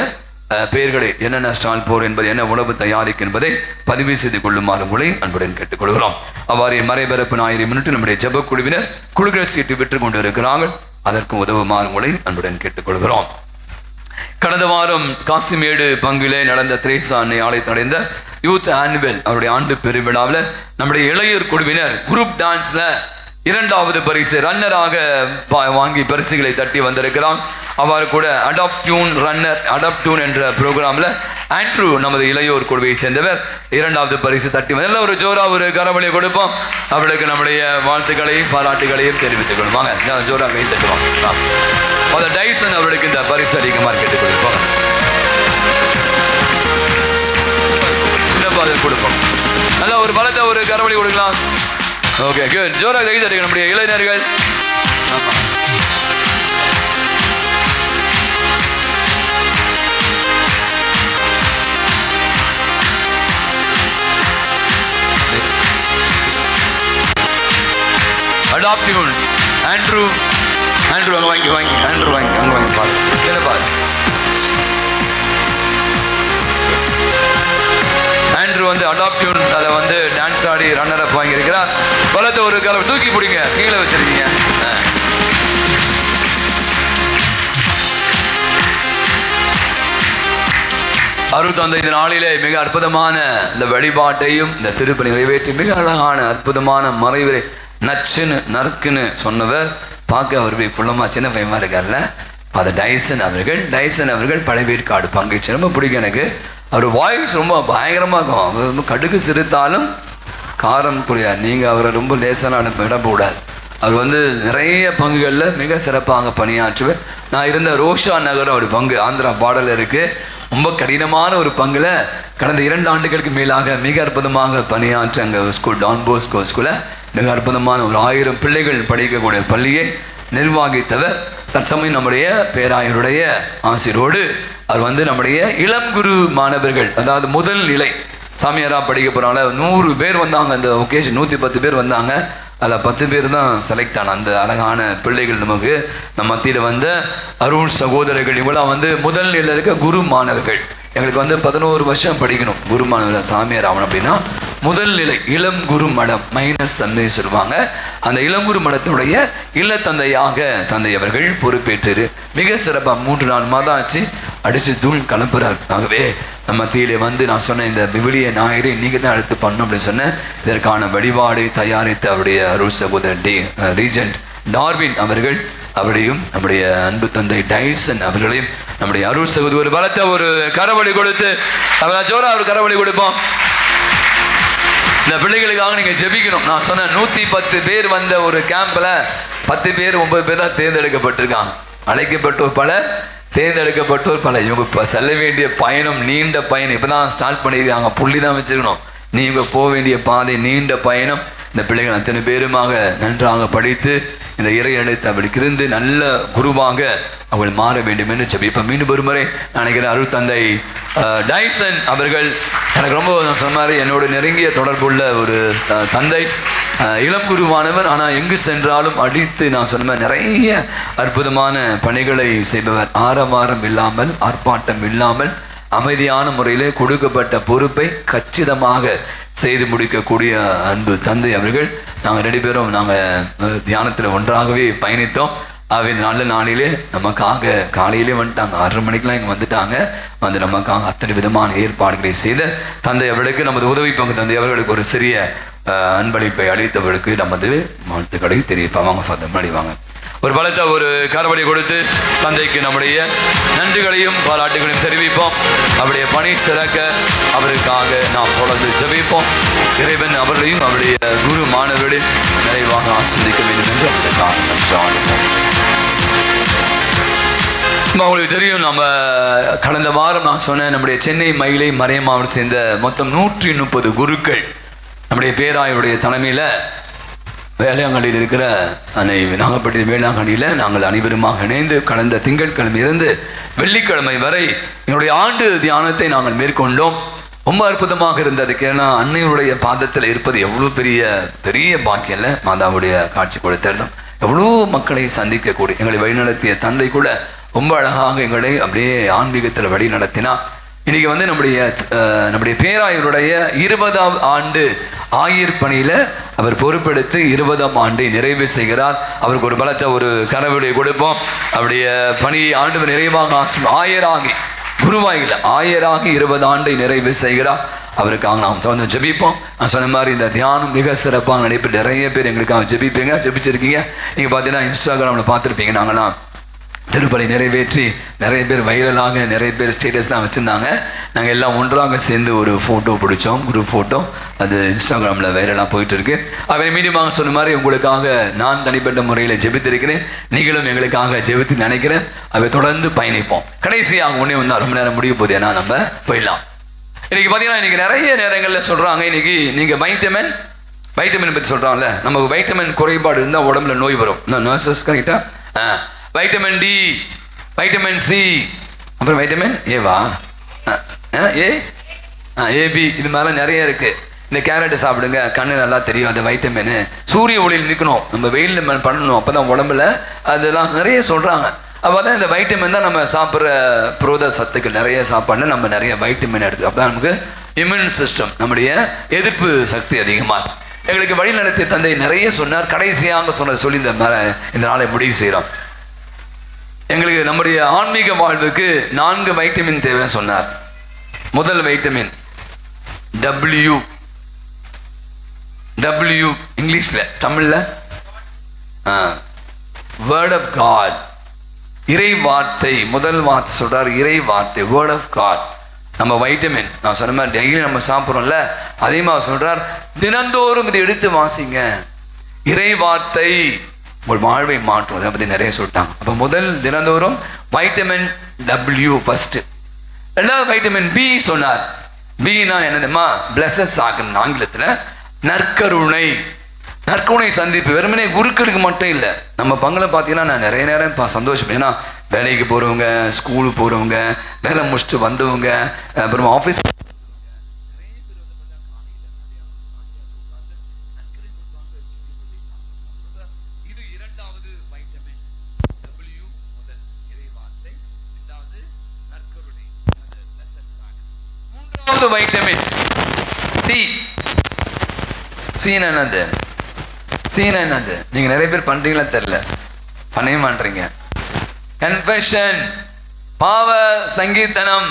பெயர்களை என்னென்ன ஸ்டால் போர் என்பது, என்ன உணவு தயாரிக்கும் என்பதை பதிவு செய்து கொள்ளுமாறு உங்களை அன்புடன் கேட்டுக்கொள்கிறோம். அவ்வாறு மறைபரப்பு ஞாயிறை முன்னிட்டு நம்முடைய ஜப குழுவினர் குழுக்கள் சீட்டு பெற்று கொண்டு இருக்கிறார்கள். அதற்கு உதவுமாறு உங்களை அன்புடன் கேட்டுக்கொள்கிறோம். கடந்த வாரம் காசிமேடு பங்கிலே நடந்த திரேசா அன்னை ஆலயத்தில் நடந்த யூத் ஆனுவல் அவருடைய ஆண்டு பெருவிழாவில் நம்முடைய இளையர் குழுவினர் குரூப் டான்ஸ்ல 2வது பரிசு ரன்னராக வாங்கி பரிசுகளை தட்டி வந்திருக்கிறான். அவ்வாறு கூட அடாப்டியூன் என்ற ப்ரோக்ராம்ல ஆண்ட்ரூ நமது இளையோர் குழுவை சேர்ந்தவர் 2வது பரிசு தட்டி வந்து ஒரு ஜோரா ஒரு கரவழியை கொடுப்போம். அவளுக்கு நம்முடைய வாழ்த்துக்களையும் பாராட்டுகளையும் தெரிவித்துக் கொள்வாங்க. ஜோரா கை தட்டுவாங்க. டைசன் அவர்களுக்கு இந்த பரிசு அதிகமாக கேட்டுக் கொடுப்பாங்க. கொடுப்போம். நல்ல ஒரு பலத்தை ஒரு கரவழி கொடுக்கலாம். Okay, good. ஜோரா கை தட்டுங்க நம்முடைய இளைஞர்கள். அடாப்டியூன் ஆண்ட்ரூ அங்க வாங்கி ஆண்ட்ரூ வாங்கி அங்க வாங்கி பாரு என்ன பாரு. ஆண்ட்ரூ அடாப்டியூன் அதை டான்ஸ் ஆடி ரன்னர் அப் வாங்கியிருக்கிறார். பலத்தை ஒரு காலம் தூக்கி பிடிங்க, கீழே வச்சிருக்கீங்க. 65 நாளிலே மிக அற்புதமான இந்த வழிபாட்டையும் இந்த திருப்பணி நிறைவேற்றி மிக அழகான அற்புதமான மறைவுரை நச்சுன்னு நறுக்குன்னு சொன்னவர். பார்க்க அவர் புள்ளமா சின்ன பையமா இருக்கார்ல, அது டைசன் அவர்கள் பழவேற்காடு பங்குச்சு. ரொம்ப பிடிக்கும் எனக்கு. அவர் வாய்ஸ் ரொம்ப பயங்கரமாக இருக்கும். அவர் ரொம்ப கடுகு சிரித்தாலும் காரம் புரியாது. நீங்கள் அவரை ரொம்ப லேசான விடக்கூடாது. அவர் நிறைய பங்குகளில் மிக சிறப்பாக பணியாற்றுவர். நான் இருந்த ரோஷா நகரம் ஒரு பங்கு ஆந்திரா பார்டரில் இருக்குது. ரொம்ப கடினமான ஒரு பங்குல கடந்த 2 ஆண்டுகளுக்கு மேலாக மிக அற்புதமாக பணியாற்ற அங்கே ஸ்கூல் டான் போஸ்கோ ஸ்கூலில் மிக அற்புதமான ஒரு 1000 பிள்ளைகள் படிக்கக்கூடிய பள்ளியை நிர்வாகித்தவர். தற்சமயம் நம்முடைய பேராயருடைய ஆசிரோடு அவர் நம்முடைய இளம் குரு மாணவர்கள், அதாவது முதல் நிலை சாமியாராக படிக்க போகிறாங்கள 100 பேர் வந்தாங்க. அந்த ஒகேஷன் 110 பேர் வந்தாங்க. அதில் 10 பேர் தான் செலக்ட் ஆன அந்த அழகான பிள்ளைகள். நம்ம மத்தியில் அருண் சகோதரர்கள் இவங்களாம் முதல் நிலையில் இருக்க குரு மாணவர்கள். எங்களுக்கு வந்து 11 வருஷம் படிக்கணும் குருமான சாமியார் ஆகணும் அப்படின்னா முதல் நிலை இளம் குரு மடம் மைனர் சந்தை சொல்லுவாங்க. அந்த இளங்குரு மடத்தினுடைய இல்லத்தந்தையாக தந்தை அவர்கள் பொறுப்பேற்று மிக சிறப்பாக 3-4 மாதம் ஆச்சு அடித்து தூள் கலப்புறார். ஆகவே நம்ம மத்தியிலே வந்து நான் சொன்ன இந்த விவிலிய ஞாயிறு நீங்கள் தான் எடுத்து பண்ணணும் அப்படின்னு சொன்னேன். இதற்கான வழிபாடு தயாரித்த அவருடைய அருள் சகோதரர் ரீஜென்ட் டார்வின் அவர்கள் அவரையும் நம்முடைய அன்பு தந்தை டைசன் அவர்களையும் நம்முடைய அருள் சகோதரர் பலத்த ஒரு கரவழி கொடுத்து ஜோரா ஒரு கரவழி கொடுப்போம். இந்த பிள்ளைகளுக்காக நீங்க ஜெபிக்கணும். நான் சொன்ன 110 பேர் வந்த ஒரு கேம்ப்ல 10 பேர் 9 பேர் தான் தேர்ந்தெடுக்கப்பட்டிருக்காங்க. அழைக்கப்பட்டோர் பலர், தேர்ந்தெடுக்கப்பட்டோர் பலர். இவங்க செல்ல வேண்டிய பயணம் நீண்ட பயணம். இப்பதான் ஸ்டார்ட் பண்ணிருக்காங்க. புள்ளி தான் வச்சிருக்கணும். நீங்க போக வேண்டிய பாதை நீண்ட பயணம். இந்த பிள்ளைகள் அத்தனை பேருமாக நன்றாக படித்து இந்த இறை அழைத்து அவளுக்கு இருந்து நல்ல குருவாக அவள் மாற வேண்டும் என்று ஜெபிப்போம். மீண்டும் ஒரு முறை நான் நினைக்கிறேன் அருள் தந்தை டைசன் அவர்கள் எனக்கு ரொம்ப சொன்ன மாதிரி என்னோட நெருங்கிய தொடர்புள்ள ஒரு தந்தை, இளம் குருவானவர். ஆனால் எங்கு சென்றாலும் அடித்து நான் சொன்ன மாதிரி நிறைய அற்புதமான பணிகளை செய்பவர். ஆரவாரம் இல்லாமல் ஆர்ப்பாட்டம் இல்லாமல் அமைதியான முறையிலே கொடுக்கப்பட்ட பொறுப்பை கச்சிதமாக செய்து முடிக்கக்கூடிய அன்பு தந்தை அவர்கள். நாங்கள் 2 பேரும் நாங்கள் தியானத்தில் ஒன்றாகவே பயணித்தோம். அவை நல்ல நாளிலே நமக்காக காலையிலே வந்துட்டாங்க. 6:30 மணிக்கெலாம் இங்கே வந்துட்டாங்க. வந்து நமக்காக அத்தனை விதமான ஏற்பாடுகளை செய்த தந்தை அவர்களுக்கு நமது உதவி பங்கு தந்தை அவர்களுக்கு ஒரு சிறிய அன்பளிப்பை அளித்தவர்களுக்கு நமது வாழ்த்துக்களை தெரிவிப்போம். வாங்க ஃபாதர் முன்னாடி வாங்க. ஒரு பலத்த ஒரு கரவழி கொடுத்து தந்தைக்கு நம்முடைய நன்றிகளையும் பாராட்டுகளையும் தெரிவிப்போம். அவருடைய பணி சிறக்க அவருக்காக நாம் தொடர்ந்து ஜெபிப்போம். இறைவன் அவர்களையும் அவருடைய குரு மாணவர்களையும் நிறைவாக ஆசிர்வதிக்க வேண்டும் என்று அவருக்காக நன்றாடுவோம். உங்களுக்கு தெரியும், நம்ம கடந்த வாரம் நான் சொன்னேன் நம்முடைய சென்னை மயிலை மறையமாவட்டம் சேர்ந்த மொத்தம் 130 குருக்கள் நம்முடைய பேராயருடைய தலைமையில் வேளாங்கண்ணியில் இருக்கிற நாகப்பட்டினம் வேளாங்கண்ணியில் நாங்கள் அனைவருமாக இணைந்து கடந்த திங்கட்கிழமையிலிருந்து வெள்ளிக்கிழமை வரை எங்களுடைய ஆண்டு தியானத்தை நாங்கள் மேற்கொண்டோம். ரொம்ப அற்புதமாக இருந்தது. ஏன்னா அன்னையுடைய பாதத்தில் இருப்பது எவ்வளோ பெரிய பாக்கியம் இல்லை. மாதாவுடைய காட்சி கொடுத்ததும் எவ்வளோ மக்களை சந்திக்கக்கூடிய எங்களை வழிநடத்திய தந்தை கூட ரொம்ப அழகாக எங்களை அப்படியே ஆன்மீகத்தில் வழி நடத்தினா. இன்னைக்கு வந்து நம்முடைய பேராயருடைய 20ஆம் ஆண்டு ஆயர் பணியில் அவர் பொறுப்பெடுத்து 20ஆம் ஆண்டை நிறைவு செய்கிறார். அவருக்கு ஒரு பலத்தை ஒரு கரவொலியை கொடுப்போம். அவருடைய பணியை ஆண்டு நிறைவாக ஆயராகி குருவாயில் ஆயராகி 20 ஆண்டை நிறைவு செய்கிறார். அவருக்காக நாம் தொடர்ந்து ஜெபிப்போம். நான் சொன்ன மாதிரி இந்த தியானம் மிக சிறப்பாக நடைபெற்று நிறைய பேர் எங்களுக்காக ஜெபிச்சிருக்கீங்க. நீங்கள் பார்த்தீங்கன்னா இன்ஸ்டாகிராமில் பார்த்துருப்பீங்க. நாங்களாம் திருப்பலி நிறைவேற்றி நிறைய பேர் வைரலாக நிறைய பேர் ஸ்டேட்டஸ்லாம் வச்சுருந்தாங்க. நாங்கள் எல்லாம் ஒன்றாக சேர்ந்து ஒரு ஃபோட்டோ பிடிச்சோம், குரூப் ஃபோட்டோ. அது இன்ஸ்டாகிராமில் வைரலாக போயிட்டுருக்கு. அவை மீண்டுமாக சொன்ன மாதிரி உங்களுக்காக நான் தனிப்பட்ட முறையில் ஜெபித்திருக்கிறேன். நீங்களும் எங்களுக்காக ஜெபித்து நினைக்கிறேன். அவை தொடர்ந்து பயணிப்போம். கடைசியாக ஒன்றே வந்தால் ரொம்ப நேரம் முடிய போகுது. ஏன்னா நம்ம போயிடலாம். இன்றைக்கி பார்த்தீங்கன்னா இன்றைக்கி நிறைய நேரங்களில் சொல்கிறாங்க, இன்றைக்கி நீங்கள் வைட்டமின் பற்றி சொல்கிறாங்கல்ல. நமக்கு வைட்டமின் குறைபாடு இருந்தால் உடம்புல நோய் வரும். நர்சஸ் கரெக்டாக வைட்டமின் டி, வைட்டமின் சி, அப்புறம் வைட்டமின் ஏவா ஏபி, இது மாதிரிலாம் நிறைய இருக்குது. இந்த கேரட்டு சாப்பிடுங்க, கண்ணு நல்லா தெரியும். அந்த வைட்டமின் சூரிய ஒளியில் நிற்கணும், நம்ம வெயிலில் பண்ணணும், அப்போ தான் உடம்புல அதெல்லாம் நிறைய சொல்கிறாங்க. அப்போ தான் இந்த வைட்டமின் தான் நம்ம சாப்பிட்ற புரோத சத்துக்கள். நிறைய சாப்பாடுல நம்ம நிறைய வைட்டமின் எடுத்து அப்போ தான் நமக்கு இம்யூன் சிஸ்டம், நம்முடைய எதிர்ப்பு சக்தி அதிகமாக. எங்களுக்கு வழி நடத்திய தந்தை நிறைய சொன்னார். கடைசியாக சொல்லி இந்த நாளை முடிவு செய்கிறோம். எங்களுக்கு நம்முடைய ஆன்மீக வாழ்வுக்கு 4 வைட்டமின் தேவை சொன்னார். முதல் வைட்டமின் W இங்கிலீஷ்ல, தமிழ்ல வேர்ட் ஆஃப் காட், இறை வார்த்தை. முதல் வார்த்தை சொல்றார் இறை வார்த்தை, வேர்ட் ஆஃப் காட். நம்ம வைட்டமின் நான் சொன்ன மாதிரி டெய்லி நம்ம சாப்பிட்றோம்ல, அதே மாதிரி சொல்றார் தினந்தோறும் இதை எடுத்து வாசிங்க. இறை வார்த்தை உங்கள் வாழ்வை மாற்றும். அதை பற்றி நிறைய சொல்லிட்டாங்க. அப்போ முதல் தினந்தோறும் வைட்டமின் W ஃபர்ஸ்ட். ரெண்டாவது வைட்டமின் B சொன்னார். பின்னா என்னதுமா? பிளஸஸ் ஆகணும் ஆங்கிலத்தில். நற்கருணை. நற்கருணை சந்திப்பு வெறுமனே குருக்களுக்கு மட்டும் இல்லை. நம்ம பங்கில் பார்த்தீங்கன்னா நான் நிறைய நேரம் சந்தோஷம். ஏன்னா வேலைக்கு போகிறவங்க, ஸ்கூலுக்கு போகிறவங்க, வேலை முடிச்சுட்டு வந்தவங்க, அப்புறம் ஆஃபீஸ் முதலாவது வைட்டமின் சி. சீனா என்னது? சீனா என்னது? நீங்க நிறைய பேர் பண்றீங்களா தெரியல, பண்ணவே மாட்டீங்க. கன்ஃபெஷன், பாவ சங்கீர்த்தனம்.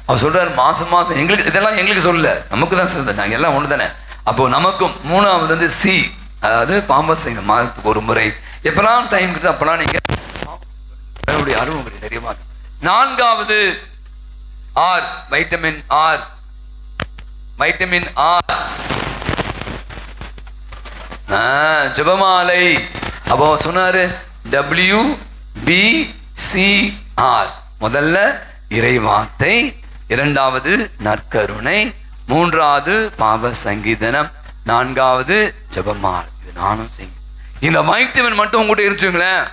அவர் சொல்றாரு மாசம் மாசம். எங்களுக்கு இதெல்லாம் எங்களுக்கு சொல்ல, நமக்கு தான் சொல்லுது, நாங்கள் எல்லாம் ஒன்று தானே. அப்போ நமக்கும். மூணாவது வந்து சி, அதாவது பாவ செய்யணும் மாதத்துக்கு ஒரு முறை. எப்பெல்லாம் டைம் கிட்ட அப்பெல்லாம் நீங்க அருள் உங்களுக்கு நிறைய. நான்காவது R, vitamin R. Vitamin R ஜெபமாலை. அப்போ சொன்னாரு WBCR. முதல்ல இறைவார்த்தை, இரண்டாவது நற்கருணை, மூன்றாவது பாவ சங்கீதனம், நான்காவது ஜெபமாலை. இது நானும் செய்யும். இந்த வைட்டமின் மட்டும் உங்ககிட்ட இருந்துச்சுங்களேன்,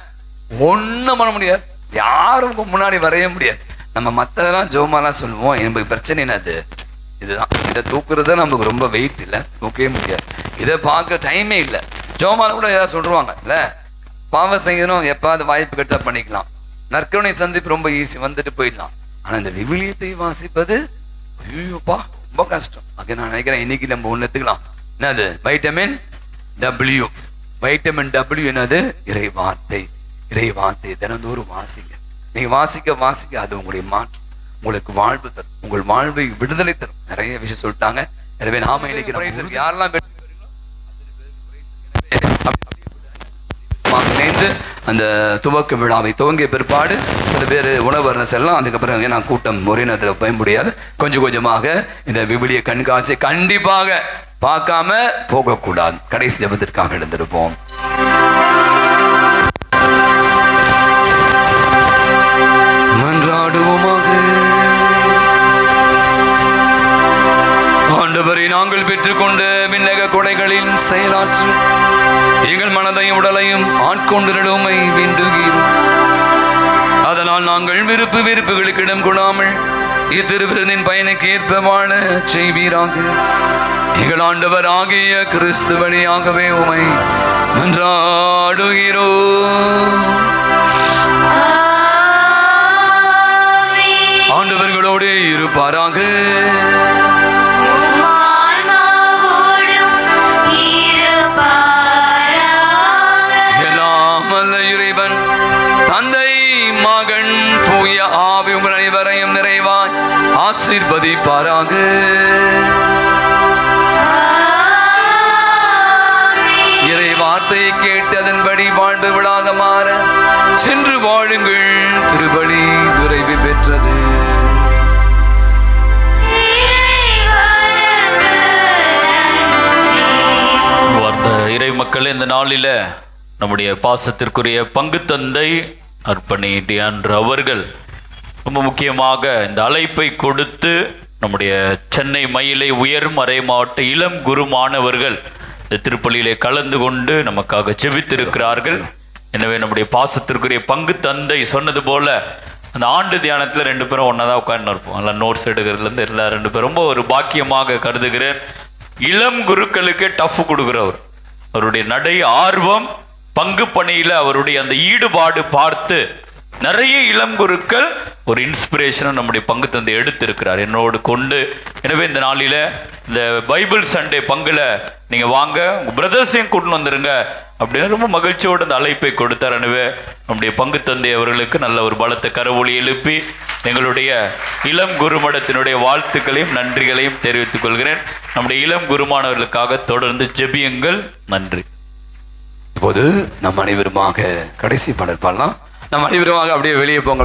ஒன்றும் பண்ண முடியாது, யாரும் முன்னாடி வரைய முடியாது. நம்ம மற்றதெல்லாம் ஜெபமாலாம் சொல்லுவோம், எனக்கு பிரச்சனை என்னது இதுதான். இதை தூக்குறது நமக்கு ரொம்ப வெயிட் இல்லை, தூக்கவே முடியாது. இதை பார்க்க டைமே இல்லை. ஜெபமாலை கூட ஏதாவது சொல்லுவாங்க இல்லை. பாவ சங்கீதம் எப்பாவது வாய்ப்பு கிடைச்சா பண்ணிக்கலாம். நற்கருணை சந்திப்பு ரொம்ப ஈஸி, வந்துட்டு போயிடலாம். ஆனா இந்த விவிலியத்தை வாசிப்பது ஐயோப்பா ரொம்ப கஷ்டம். அது நான் நினைக்கிறேன் இன்னைக்கு நம்ம ஒன்று எடுத்துக்கலாம். என்னது? Vitamin W. வைட்டமின் W என்னது? இறைவார்த்தை. இறைவார்த்தை தினந்தோறும் வாசிங்க. நீங்க வாசிக்க வாசிக்க அது உங்களுடைய மாற்றம், உங்களுக்கு வாழ்வு தரும், உங்கள் வாழ்வை விடுதலை தரும். நிறைய விஷயம் சொல்லிட்டாங்க. எனவே நாம இன்னைக்கு யாரெல்லாம் இணைந்து அந்த துவக்க விழாவை துவங்கிய பிற்பாடு சில பேர் உணவு செல்லாம். அதுக்கப்புறம் நான் கூட்டம் ஒரே நேரத்தில் போய் முடியாது. கொஞ்சம் கொஞ்சமாக இந்த விவிலிய கண்காட்சி கண்டிப்பாக பார்க்காம போகக்கூடாது. கடைசி ஜெபத்திற்காக எழுந்திருப்போம். மன்றாடுவோமாக. ஆண்டவரை நாங்கள் பெற்றுக்கொண்ட விண்ணக கொடைகளின் செயலாற்று எங்கள் மனதையும் உடலையும் ஆட்கொண்டிருமை வேண்டுகிறோம். அதனால் நாங்கள் வெறுப்புகளுக்கு இடம் கொடாமல் இத்திருவிருந்தின் பயனுக்கு ஏற்ப வாழ செய்வீராக. எங்கள் ஆண்டவர் ஆகிய கிறிஸ்து வழியாகவே உமை மன்றாடுகிறோம். ஆண்டவர்களோடு இருப்பாராக. இறைவன் தந்தை, மகன், தூய ஆவி உங்கள் அனைவரையும் நிறைவாய் ஆசீர்வதிப்பாராக. இறை வார்த்தையை கேட்டு அதன்படி வாழ்வுகளாக மாற சென்று வாழுங்கள். திருபலி நிறைவு பெற்றது. இறை மக்கள், இந்த நாளில நம்முடைய பாசத்திற்குரிய பங்கு தந்தை அர்ப்பணி டியான் அவர்கள் ரொம்ப முக்கியமாக இந்த அழைப்பை கொடுத்து நம்முடைய சென்னை மயிலை உயர்மறை மாவட்ட இளம் குரு மாணவர்கள் இந்த திருப்பலியிலே கலந்து கொண்டு நமக்காக ஜெபித்திருக்கிறார்கள். எனவே நம்முடைய பாசத்திற்குரிய பங்கு தந்தை சொன்னது போல அந்த ஆண்டு தியானத்தில் 2 பேரும் ஒன்றா தான் உட்காந்து இருப்போம். அதெல்லாம் நோட்ஸ் எடுக்கிறதுலேருந்து எல்லா 2 பேரும் ரொம்ப ஒரு பாக்கியமாக கருதுகிறேன். இளம் குருக்களுக்கு டஃப் கொடுக்குறவர், அவருடைய நடை ஆர்வம், பங்கு பணியில அவருடைய அந்த ஈடுபாடு பார்த்து நிறைய இளம் குருக்கள் ஒரு இன்ஸ்பிரேஷனும் நம்முடைய பங்கு தந்தை எடுத்திருக்கிறார் என்னோடு கொண்டு. எனவே இந்த நாளில இந்த பைபிள் சண்டே பங்குல நீங்க வாங்க, உங்க பிரதர்ஸையும் கூட்டு வந்துருங்க அப்படின்னு ரொம்ப மகிழ்ச்சியோடு அந்த அழைப்பை கொடுத்தார். எனவே நம்முடைய பங்கு தந்தை அவர்களுக்கு நல்ல ஒரு பலத்த கரவொலி எழுப்பி எங்களுடைய இளம் குருமடத்தினுடைய வாழ்த்துக்களையும் நன்றிகளையும் தெரிவித்துக் கொள்கிறேன். நம்முடைய இளம் குருமானவர்களுக்காக தொடர்ந்து ஜெபியுங்கள். நன்றி. இப்போது நம் அனைவருமாக கடைசி பாடல் பாடலாம். நம் அனைவருமாக அப்படியே வெளியே போங்க.